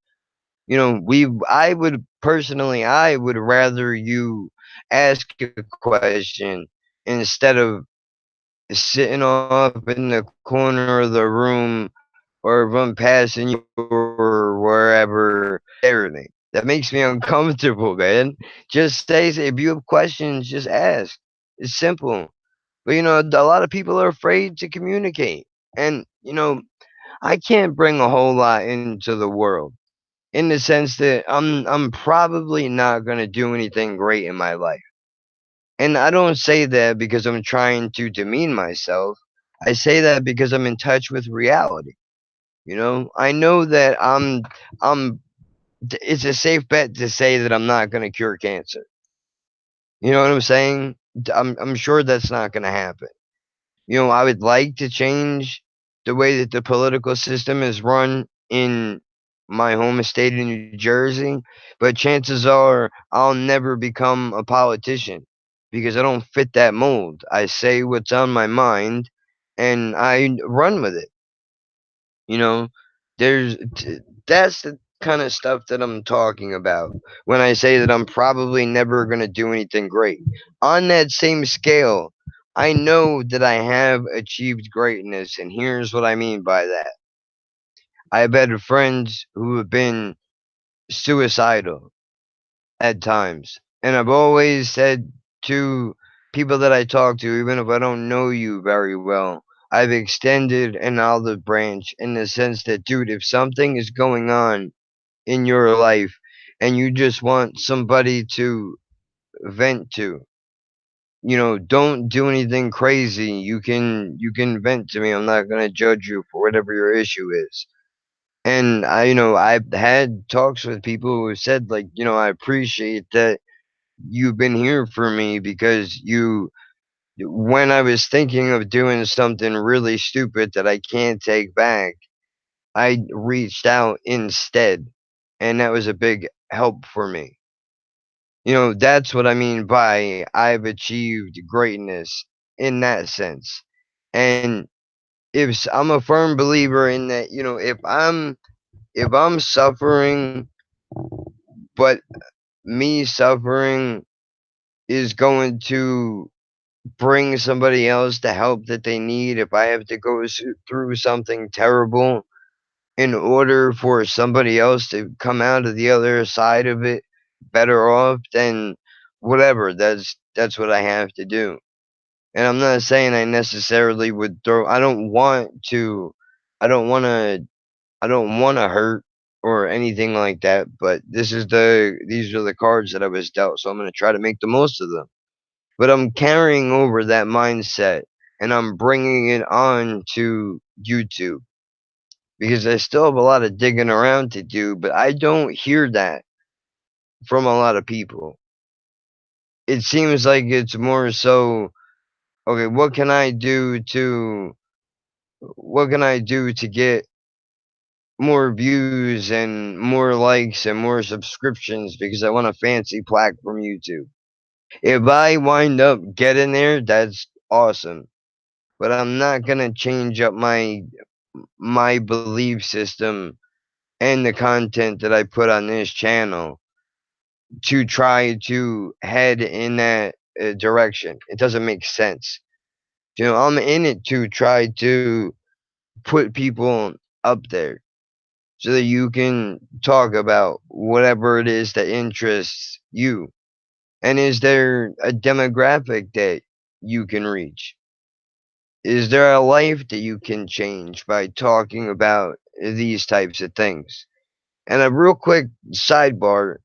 I would rather you ask a question instead of sitting off in the corner of the room or if I'm passing you or wherever, stare at me. That makes me uncomfortable, man. Just say, if you have questions, just ask. It's simple. But a lot of people are afraid to communicate. And, I can't bring a whole lot into the world in the sense that I'm probably not going to do anything great in my life. And I don't say that because I'm trying to demean myself. I say that because I'm in touch with reality. I know that I'm it's a safe bet to say that I'm not going to cure cancer. You know what I'm saying? I'm sure that's not going to happen. I would like to change the way that the political system is run in my home state of New Jersey, but chances are I'll never become a politician because I don't fit that mold. I say what's on my mind and I run with it. You know, that's the kind of stuff that I'm talking about when I say that I'm probably never going to do anything great. On that same scale, I know that I have achieved greatness, and here's what I mean by that. I've had friends who have been suicidal at times, and I've always said to people that I talk to, even if I don't know you very well, I've extended an olive branch in the sense that, dude, if something is going on in your life and you just want somebody to vent to, don't do anything crazy. You can vent to me. I'm not gonna judge you for whatever your issue is. And I've had talks with people who said, like, I appreciate that you've been here for me because when I was thinking of doing something really stupid that I can't take back, I reached out instead, and that was a big help for me. That's what I mean by I've achieved greatness in that sense. And I'm a firm believer in that, if I'm suffering, but me suffering is going to bring somebody else the help that they need, if I have to go through something terrible in order for somebody else to come out of the other side of it better off, then whatever, that's what I have to do. And I'm not saying I necessarily would throw I don't want to I don't want to hurt or anything like that, but these are the cards that I was dealt, so I'm going to try to make the most of them. But I'm carrying over that mindset and I'm bringing it on to YouTube because I still have a lot of digging around to do, but I don't hear that from a lot of people. It seems like it's more so, okay, what can I do to get more views and more likes and more subscriptions because I want a fancy plaque from YouTube. If I wind up getting there, that's awesome. But I'm not gonna change up my belief system and the content that I put on this channel to try to head in that direction. It doesn't make sense. I'm in it to try to put people up there so that you can talk about whatever it is that interests you. And is there a demographic that you can reach? Is there a life that you can change by talking about these types of things? And a real quick sidebar,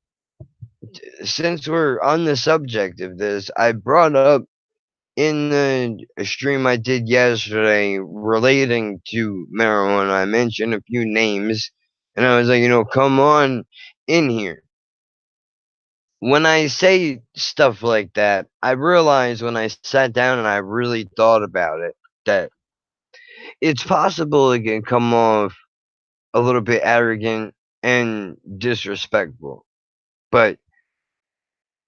since we're on the subject of this, I brought up in the stream I did yesterday relating to marijuana, I mentioned a few names, and I was like, come on in here. When I say stuff like that, I realized when I sat down and I really thought about it that it's possible it can come off a little bit arrogant and disrespectful, but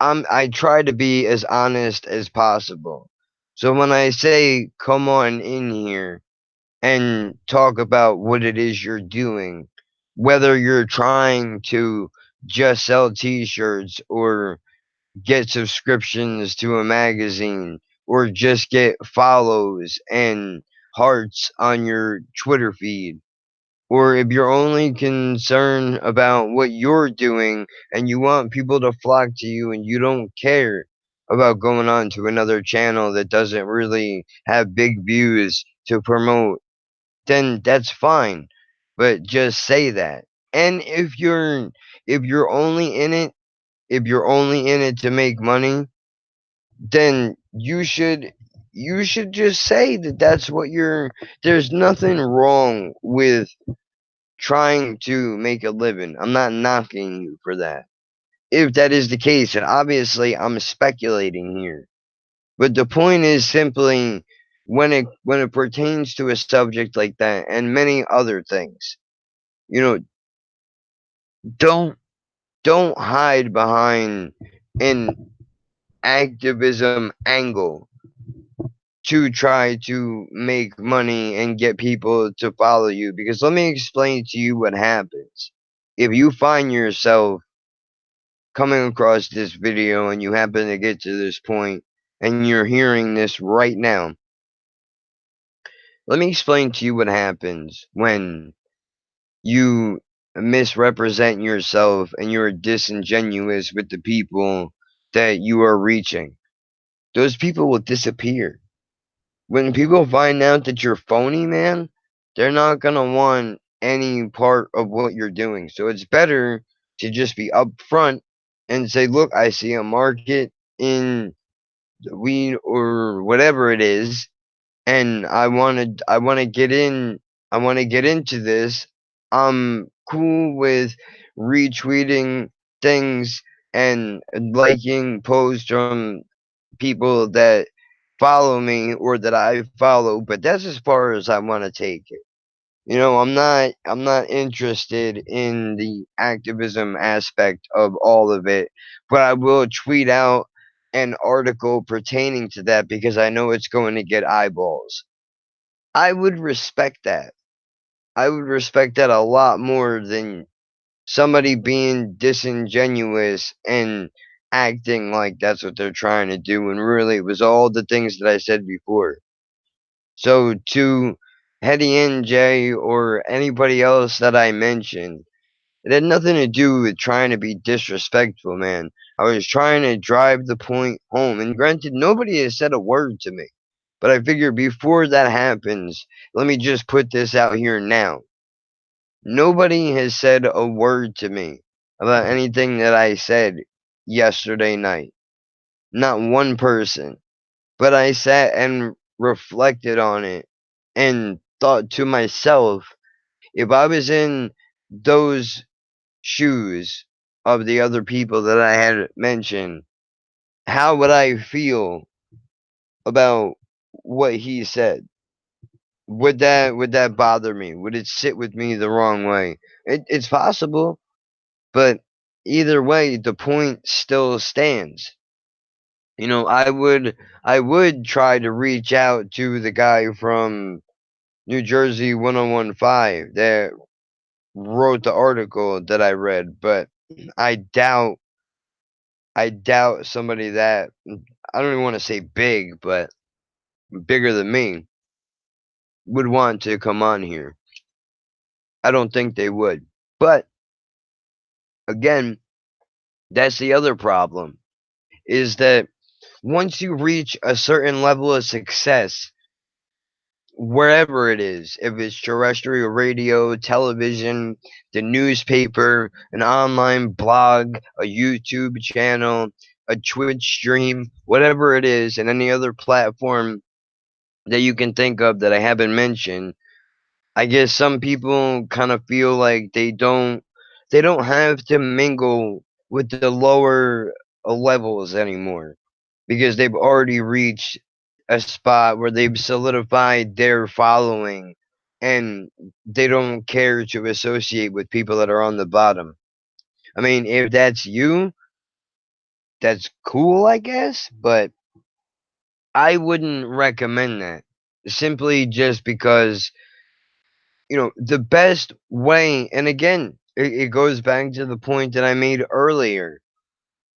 I try to be as honest as possible. So when I say come on in here and talk about what it is you're doing, whether you're trying to just sell t-shirts or get subscriptions to a magazine, or just get follows and hearts on your Twitter feed, or if you're only concerned about what you're doing and you want people to flock to you and you don't care about going on to another channel that doesn't really have big views to promote, then that's fine. But just say that. And if you're only in it if you're only in it to make money, then you should just say that that's what you're there's nothing wrong with trying to make a living. I'm not knocking you for that. If that is the case, and obviously I'm speculating here. But the point is simply when it pertains to a subject like that and many other things, you know, don't don't hide behind an activism angle to try to make money and get people to follow you, because let me explain to you what happens if you find yourself coming across this video and you happen to get to this point and you're hearing this right now. Let me explain to you what happens when you misrepresent yourself and you're disingenuous with the people that you are reaching. Those people will disappear. When people find out that you're phony, man, they're not gonna want any part of what you're doing. So it's better to just be upfront and say, look, I see a market in the weed or whatever it is, and I wanna get in I wanna get into this. I'm cool with retweeting things and liking posts from people that follow me or that I follow, but that's as far as I want to take it. I'm not interested in the activism aspect of all of it, but I will tweet out an article pertaining to that because I know it's going to get eyeballs. I would respect that. I would respect that a lot more than somebody being disingenuous and acting like that's what they're trying to do when really it was all the things that I said before. So to Hetty NJ or anybody else that I mentioned, it had nothing to do with trying to be disrespectful, man. I was trying to drive the point home. And granted, nobody has said a word to me. But I figure before that happens, let me just put this out here now. Nobody has said a word to me about anything that I said yesterday night. Not one person. But I sat and reflected on it and thought to myself, if I was in those shoes of the other people that I had mentioned, how would I feel about what he said? Would that bother me? Would it sit with me the wrong way? It's possible, but either way, the point still stands. I would try to reach out to the guy from New Jersey 1015 that wrote the article that I read, but I doubt I doubt somebody that I don't even want to say big, but bigger than me would want to come on here. I don't think they would. But again, that's the other problem is that once you reach a certain level of success, wherever it is, if it's terrestrial radio, television, the newspaper, an online blog, a YouTube channel, a Twitch stream, whatever it is, and any other platform that you can think of that I haven't mentioned, I guess some people kind of feel like they don't have to mingle with the lower levels anymore because they've already reached a spot where they've solidified their following and they don't care to associate with people that are on the bottom. I mean, if that's you, that's cool, I guess, but I wouldn't recommend that simply just because the best way, and again, it goes back to the point that I made earlier.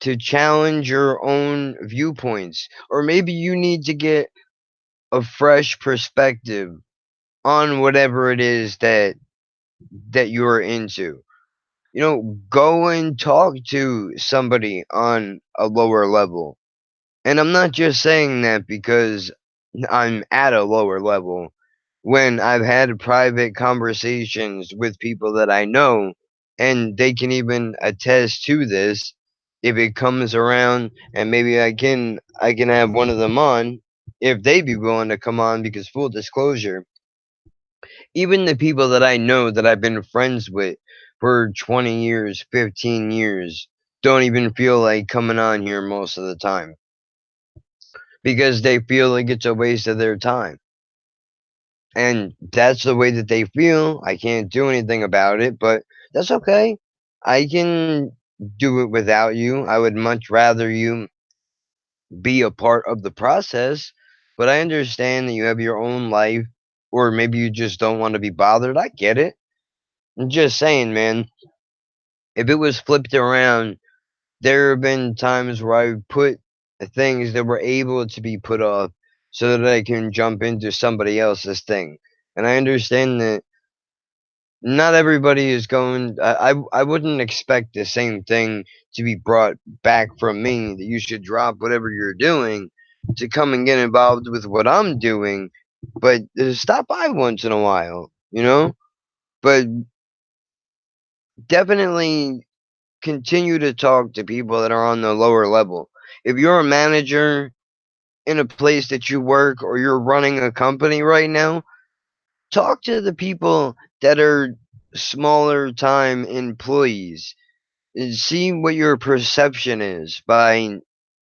to challenge your own viewpoints, or maybe you need to get a fresh perspective on whatever it is that you're into. Go and talk to somebody on a lower level. And I'm not just saying that because I'm at a lower level. When I've had private conversations with people that I know, and they can even attest to this, if it comes around, and maybe I can have one of them on, if they be willing to come on, because full disclosure, even the people that I know that I've been friends with for 20 years, 15 years, don't even feel like coming on here most of the time because they feel like it's a waste of their time. And that's the way that they feel. I can't do anything about it, but that's okay. I can do it without you. I would much rather you be a part of the process, but I understand that you have your own life, or maybe you just don't want to be bothered. I get it. I'm just saying, man, if it was flipped around, there have been times where I've put things that were able to be put off so that I can jump into somebody else's thing. And I understand that not everybody is going. I wouldn't expect the same thing to be brought back from me, that you should drop whatever you're doing to come and get involved with what I'm doing, but stop by once in a while. But definitely continue to talk to people that are on the lower level. If you're a manager in a place that you work, or you're running a company right now, talk to the people that are smaller time employees and see what your perception is by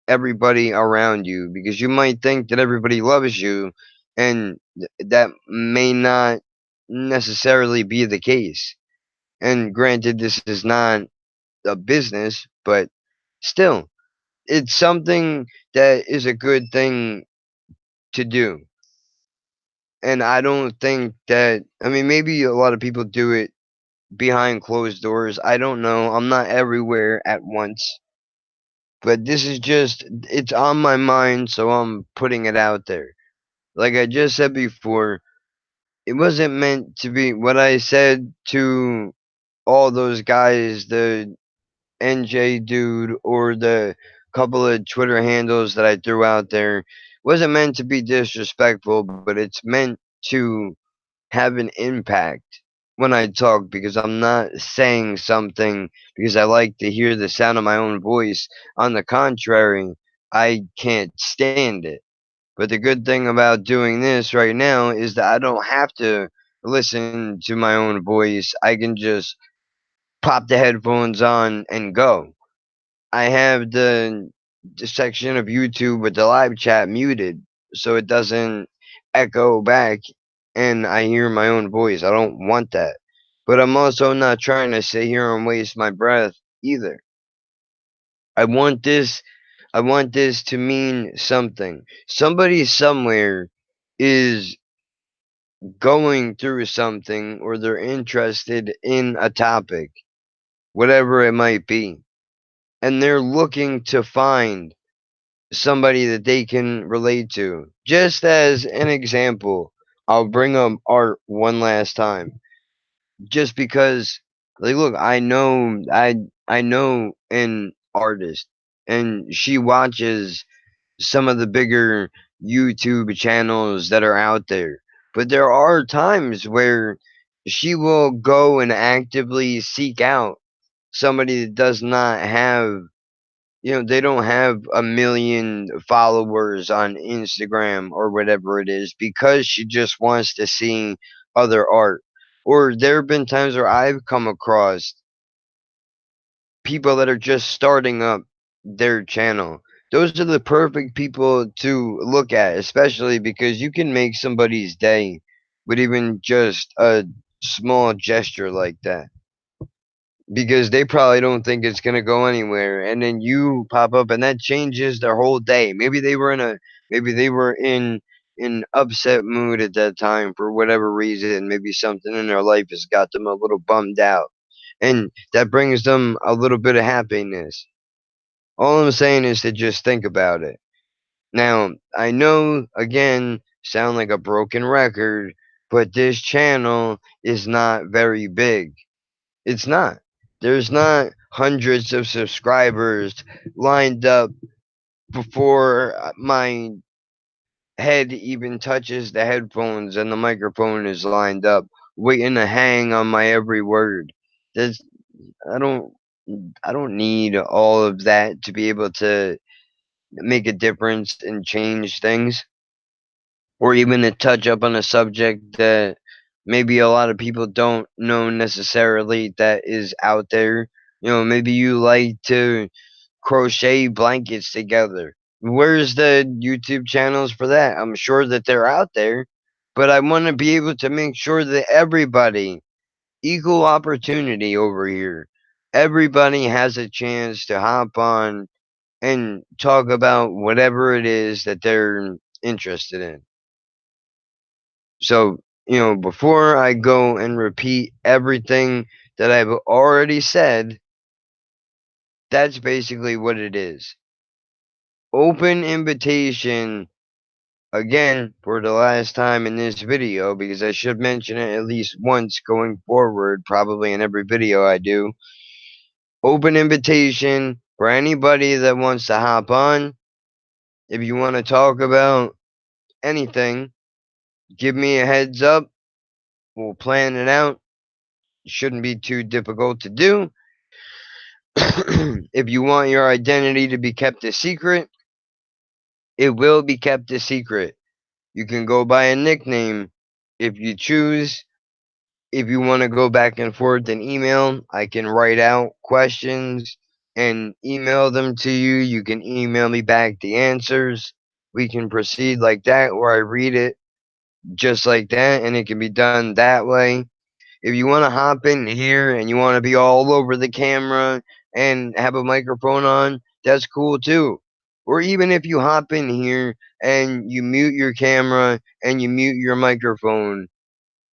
everybody around you, because you might think that everybody loves you, and that may not necessarily be the case. And granted, this is not a business, but still, it's something that is a good thing to do. And I don't think that, I mean, maybe a lot of people do it behind closed doors. I don't know. I'm not everywhere at once. But this is just, it's on my mind, so I'm putting it out there. Like I just said before, it wasn't meant to be what I said to all those guys, the NJ dude, or the couple of Twitter handles that I threw out there. Wasn't meant to be disrespectful, but it's meant to have an impact when I talk, because I'm not saying something because I like to hear the sound of my own voice. On the contrary, I can't stand it. But the good thing about doing this right now is that I don't have to listen to my own voice. I can just pop the headphones on and go. I have the section of YouTube with the live chat muted so it doesn't echo back and I hear my own voice. I don't want that. But I'm also not trying to sit here and waste my breath either. I want this I want this to mean something. Somebody somewhere is going through something, or they're interested in a topic, whatever it might be, and they're looking to find somebody that they can relate to. Just as an example, I'll bring up art one last time. Just because, like, look, I know an artist, and she watches some of the bigger YouTube channels that are out there. But there are times where she will go and actively seek out somebody that does not have, they don't have a million followers on Instagram or whatever it is, because she just wants to see other art. Or there have been times where I've come across people that are just starting up their channel. Those are the perfect people to look at, especially because you can make somebody's day with even just a small gesture like that, because they probably don't think it's gonna go anywhere, and then you pop up and that changes their whole day. Maybe they were in an upset mood at that time for whatever reason. Maybe something in their life has got them a little bummed out, and that brings them a little bit of happiness. All I'm saying is to just think about it. Now, I know, again, sound like a broken record, but this channel is not very big. It's not. There's not hundreds of subscribers lined up before my head even touches the headphones and the microphone is lined up, waiting to hang on my every word. There's, I don't, I don't need all of that to be able to make a difference and change things, or even to touch up on a subject that maybe a lot of people don't know necessarily that is out there. Maybe you like to crochet blankets together. Where's the YouTube channels for that? I'm sure that they're out there, but I want to be able to make sure that everybody, equal opportunity over here, everybody has a chance to hop on and talk about whatever it is that they're interested in. So, before I go and repeat everything that I've already said, that's basically what it is. Open invitation, again, for the last time in this video, because I should mention it at least once going forward, probably in every video I do. Open invitation for anybody that wants to hop on. If you want to talk about anything, give me a heads up. We'll plan it out. It shouldn't be too difficult to do. If you want your identity to be kept a secret, it will be kept a secret. You can go by a nickname if you choose. If you want to go back and forth in email, I can write out questions and email them to you. You can email me back the answers. We can proceed like that, where I read it just like that, and it can be done that way. If you want to hop in here and you want to be all over the camera and have a microphone on, that's cool too. Or even if you hop in here and you mute your camera and you mute your microphone,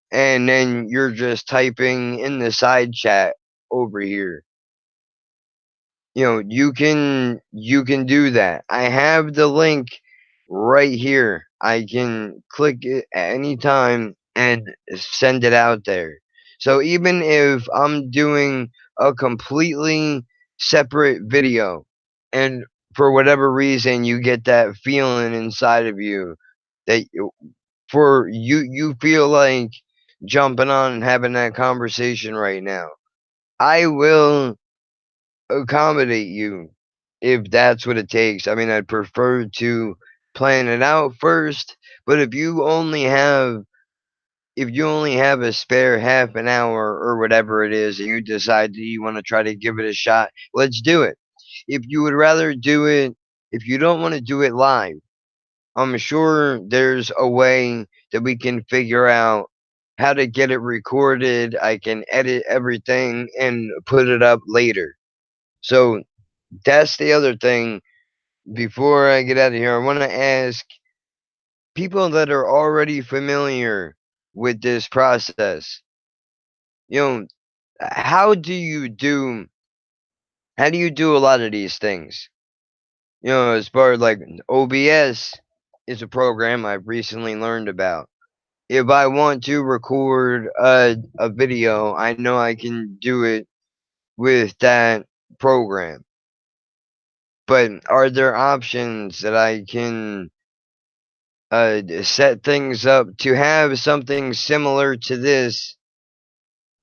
and then you're just typing in the side chat over here. You can do that. I have the link right here. I can click it at any time and send it out there. So even if I'm doing a completely separate video, and for whatever reason you get that feeling inside of you that you feel like jumping on and having that conversation right now, I will accommodate you if that's what it takes. I mean, I'd prefer to plan it out first, but if you only have a spare half an hour or whatever it is, and you decide that you want to try to give it a shot, let's do it. If you would rather do it, if you don't want to do it live, I'm sure there's a way that we can figure out how to get it recorded. I can edit everything and put it up later. So that's the other thing. Before I get out of here, I want to ask people that are already familiar with this process, you know, how do you do a lot of these things? As far as like OBS is a program I've recently learned about. If I want to record a video, I know I can do it with that program. But are there options that I can set things up to have something similar to this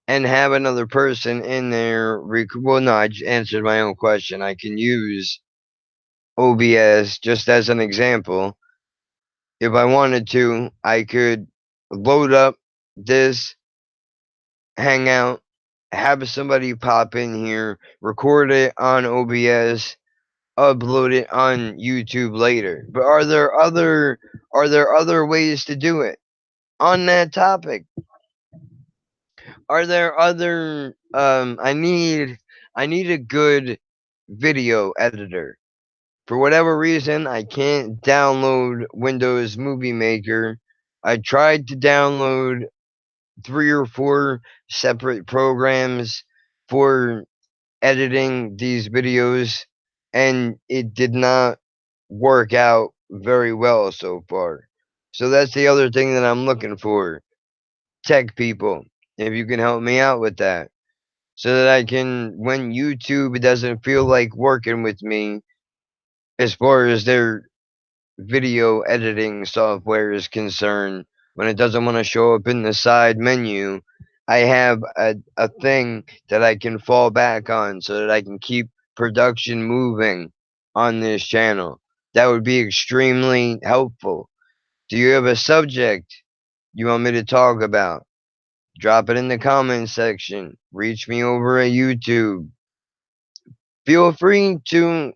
and have another person in there? Well, no, I just answered my own question. I can use OBS just as an example. If I wanted to, I could load up this Hangout, have somebody pop in here, record it on OBS, upload it on YouTube later. But are there other ways to do it? On that topic, are there other I need a good video editor. For whatever reason, I can't download Windows Movie Maker. I tried to download 3 or 4 separate programs for editing these videos, and it did not work out very well so far. So that's the other thing that I'm looking for. Tech people, if you can help me out with that. So that I can, when YouTube doesn't feel like working with me as far as their video editing software is concerned, when it doesn't want to show up in the side menu, I have a thing that I can fall back on so that I can keep production moving on this channel. That would be extremely helpful. Do you have a subject you want me to talk about? Drop it in the comments section. Reach me over at YouTube. Feel free to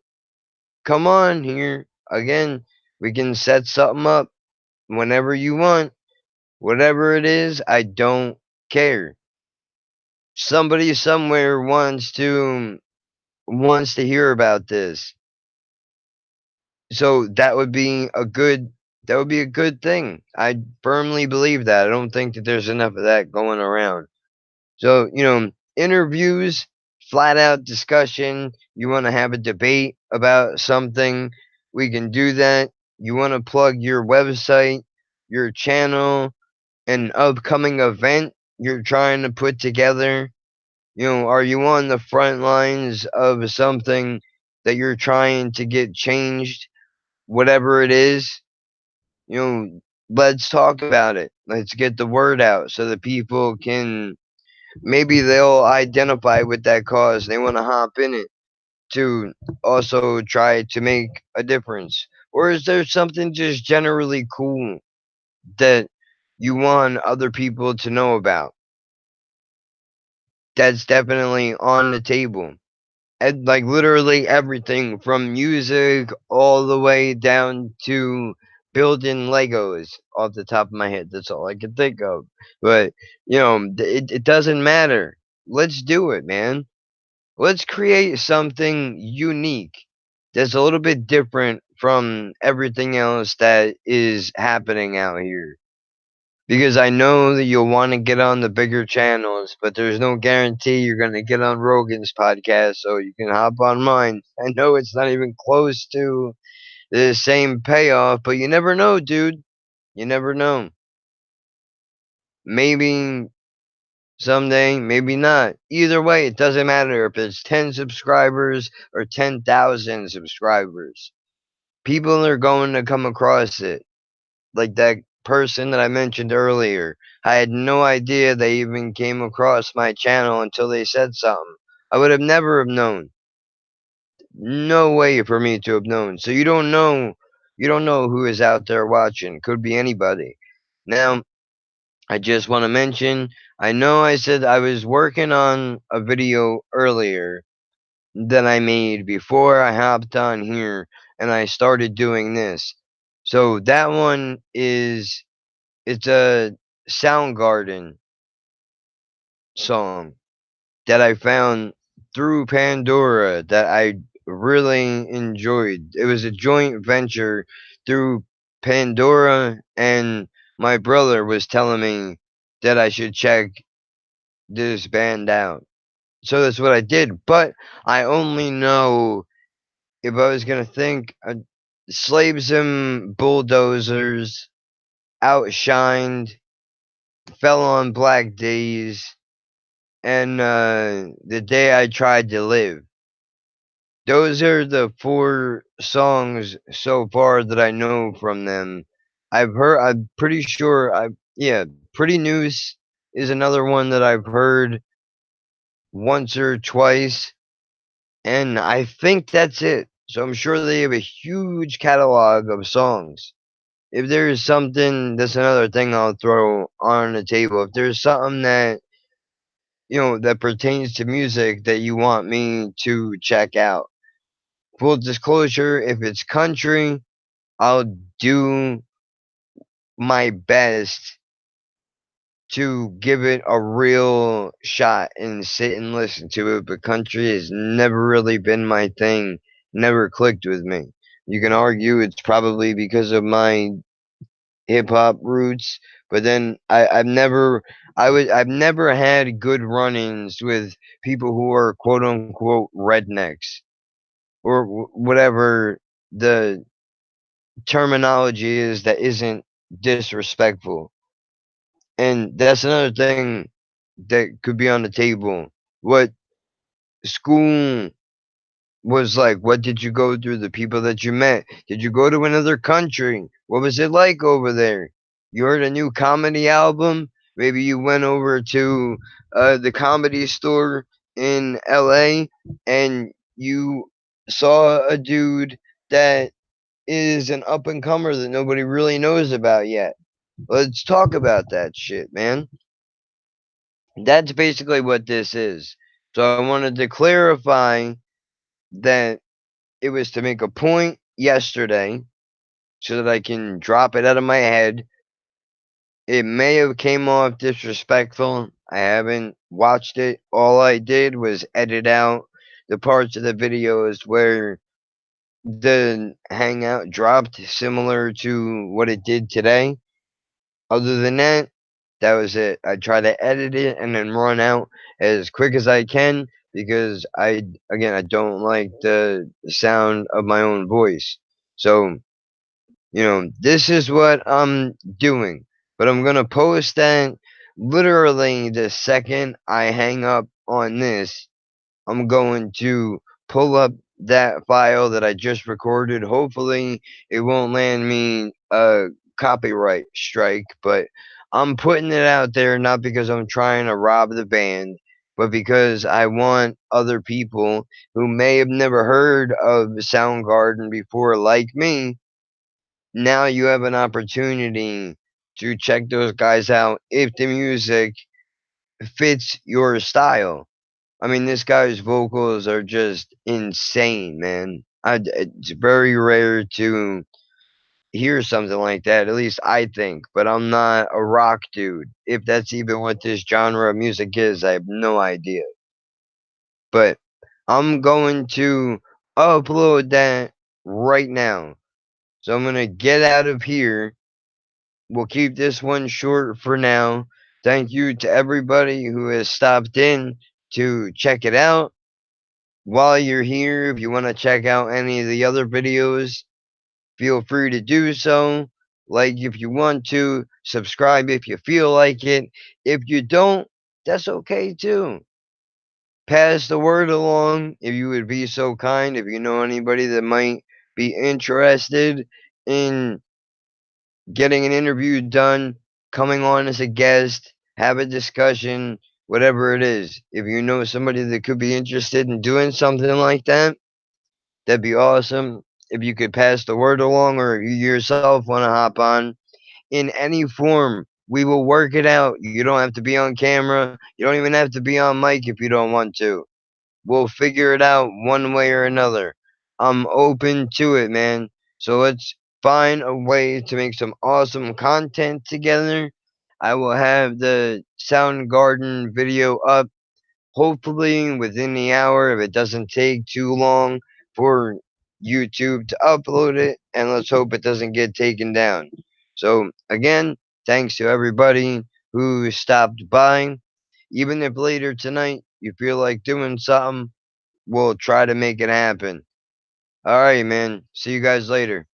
come on here. Again, we can set something up whenever you want. Whatever it is, I don't care. Somebody somewhere wants to hear about this. So that would be a good thing. I firmly believe that. I don't think that there's enough of that going around. So, interviews, flat out discussion, you want to have a debate about something, we can do that. You want to plug your website, your channel, an upcoming event you're trying to put together. Are you on the front lines of something that you're trying to get changed, whatever it is? Let's talk about it. Let's get the word out so that people can, maybe they'll identify with that cause. They want to hop in it to also try to make a difference. Or is there something just generally cool that you want other people to know about? That's definitely on the table. And like literally everything from music all the way down to building Legos off the top of my head. That's all I can think of. But, it doesn't matter. Let's do it, man. Let's create something unique that's a little bit different from everything else that is happening out here. Because I know that you'll want to get on the bigger channels, but there's no guarantee you're going to get on Rogan's podcast, so you can hop on mine. I know it's not even close to the same payoff, but you never know, dude. You never know. Maybe someday, maybe not. Either way, it doesn't matter if it's 10 subscribers or 10,000 subscribers. People are going to come across it. Like that person that I mentioned earlier. I had no idea they even came across my channel until they said something. I would have never have known. No way for me to have known. So you don't know who is out there watching. Could be anybody. Now, I just want to mention, I know I said I was working on a video earlier that I made before I hopped on here and I started doing this. So that one is, it's a Soundgarden song that I found through Pandora that I really enjoyed. It was a joint venture through Pandora, and my brother was telling me that I should check this band out. So that's what I did. But I only know, if I was going to think, Slaves and Bulldozers, Outshined, Fell on Black Days, and The Day I Tried to Live. Those are the four songs so far that I know from them. I'm pretty sure, yeah, Pretty Noose is another one that I've heard once or twice, and I think that's it. So I'm sure they have a huge catalog of songs. If there's something, that's another thing I'll throw on the table. If there's something that, that pertains to music that you want me to check out. Full disclosure, if it's country, I'll do my best to give it a real shot and sit and listen to it, but country has never really been my thing, never clicked with me. You can argue it's probably because of my hip hop roots, but then I've never had good run-ins with people who are quote unquote rednecks. or whatever the terminology is that isn't disrespectful. And that's another thing that could be on the table. What school was like? What did you go through? The people that you met? Did you go to another country? What was it like over there? You heard a new comedy album? Maybe you went over to the comedy store in LA and you saw a dude that is an up and comer that nobody really knows about yet. Let's talk about that shit, man. That's basically what this is. So I wanted to clarify that it was to make a point yesterday so that I can drop it out of my head. It may have came off disrespectful. I haven't watched it. All I did was edit out the parts of the videos where the hangout dropped similar to what it did today. Other than that, that was it. I try to edit it and then run out as quick as I can because I don't like the sound of my own voice. So, this is what I'm doing. But I'm going to post that literally the second I hang up on this. I'm going to pull up that file that I just recorded. Hopefully, it won't land me a copyright strike, but I'm putting it out there not because I'm trying to rob the band, but because I want other people who may have never heard of Soundgarden before, like me. Now you have an opportunity to check those guys out if the music fits your style. I mean, this guy's vocals are just insane, man. It's very rare to hear something like that, at least I think. But I'm not a rock dude. If that's even what this genre of music is, I have no idea. But I'm going to upload that right now. So I'm going to get out of here. We'll keep this one short for now. Thank you to everybody who has stopped in to check it out. While you're here, if you want to check out any of the other videos, feel free to do so. Like if you want to, subscribe if you feel like it. If you don't, that's okay too. Pass the word along if you would be so kind. If you know anybody that might be interested in getting an interview done, coming on as a guest, have a discussion, whatever it is. If you know somebody that could be interested in doing something like that, that'd be awesome. If you could pass the word along or if you yourself want to hop on in any form, we will work it out. You don't have to be on camera. You don't even have to be on mic if you don't want to. We'll figure it out one way or another. I'm open to it, man. So let's find a way to make some awesome content together. I will have the Soundgarden video up hopefully within the hour if it doesn't take too long for YouTube to upload it, and let's hope it doesn't get taken down. So, again, thanks to everybody who stopped by. Even if later tonight you feel like doing something, we'll try to make it happen. All right, man. See you guys later.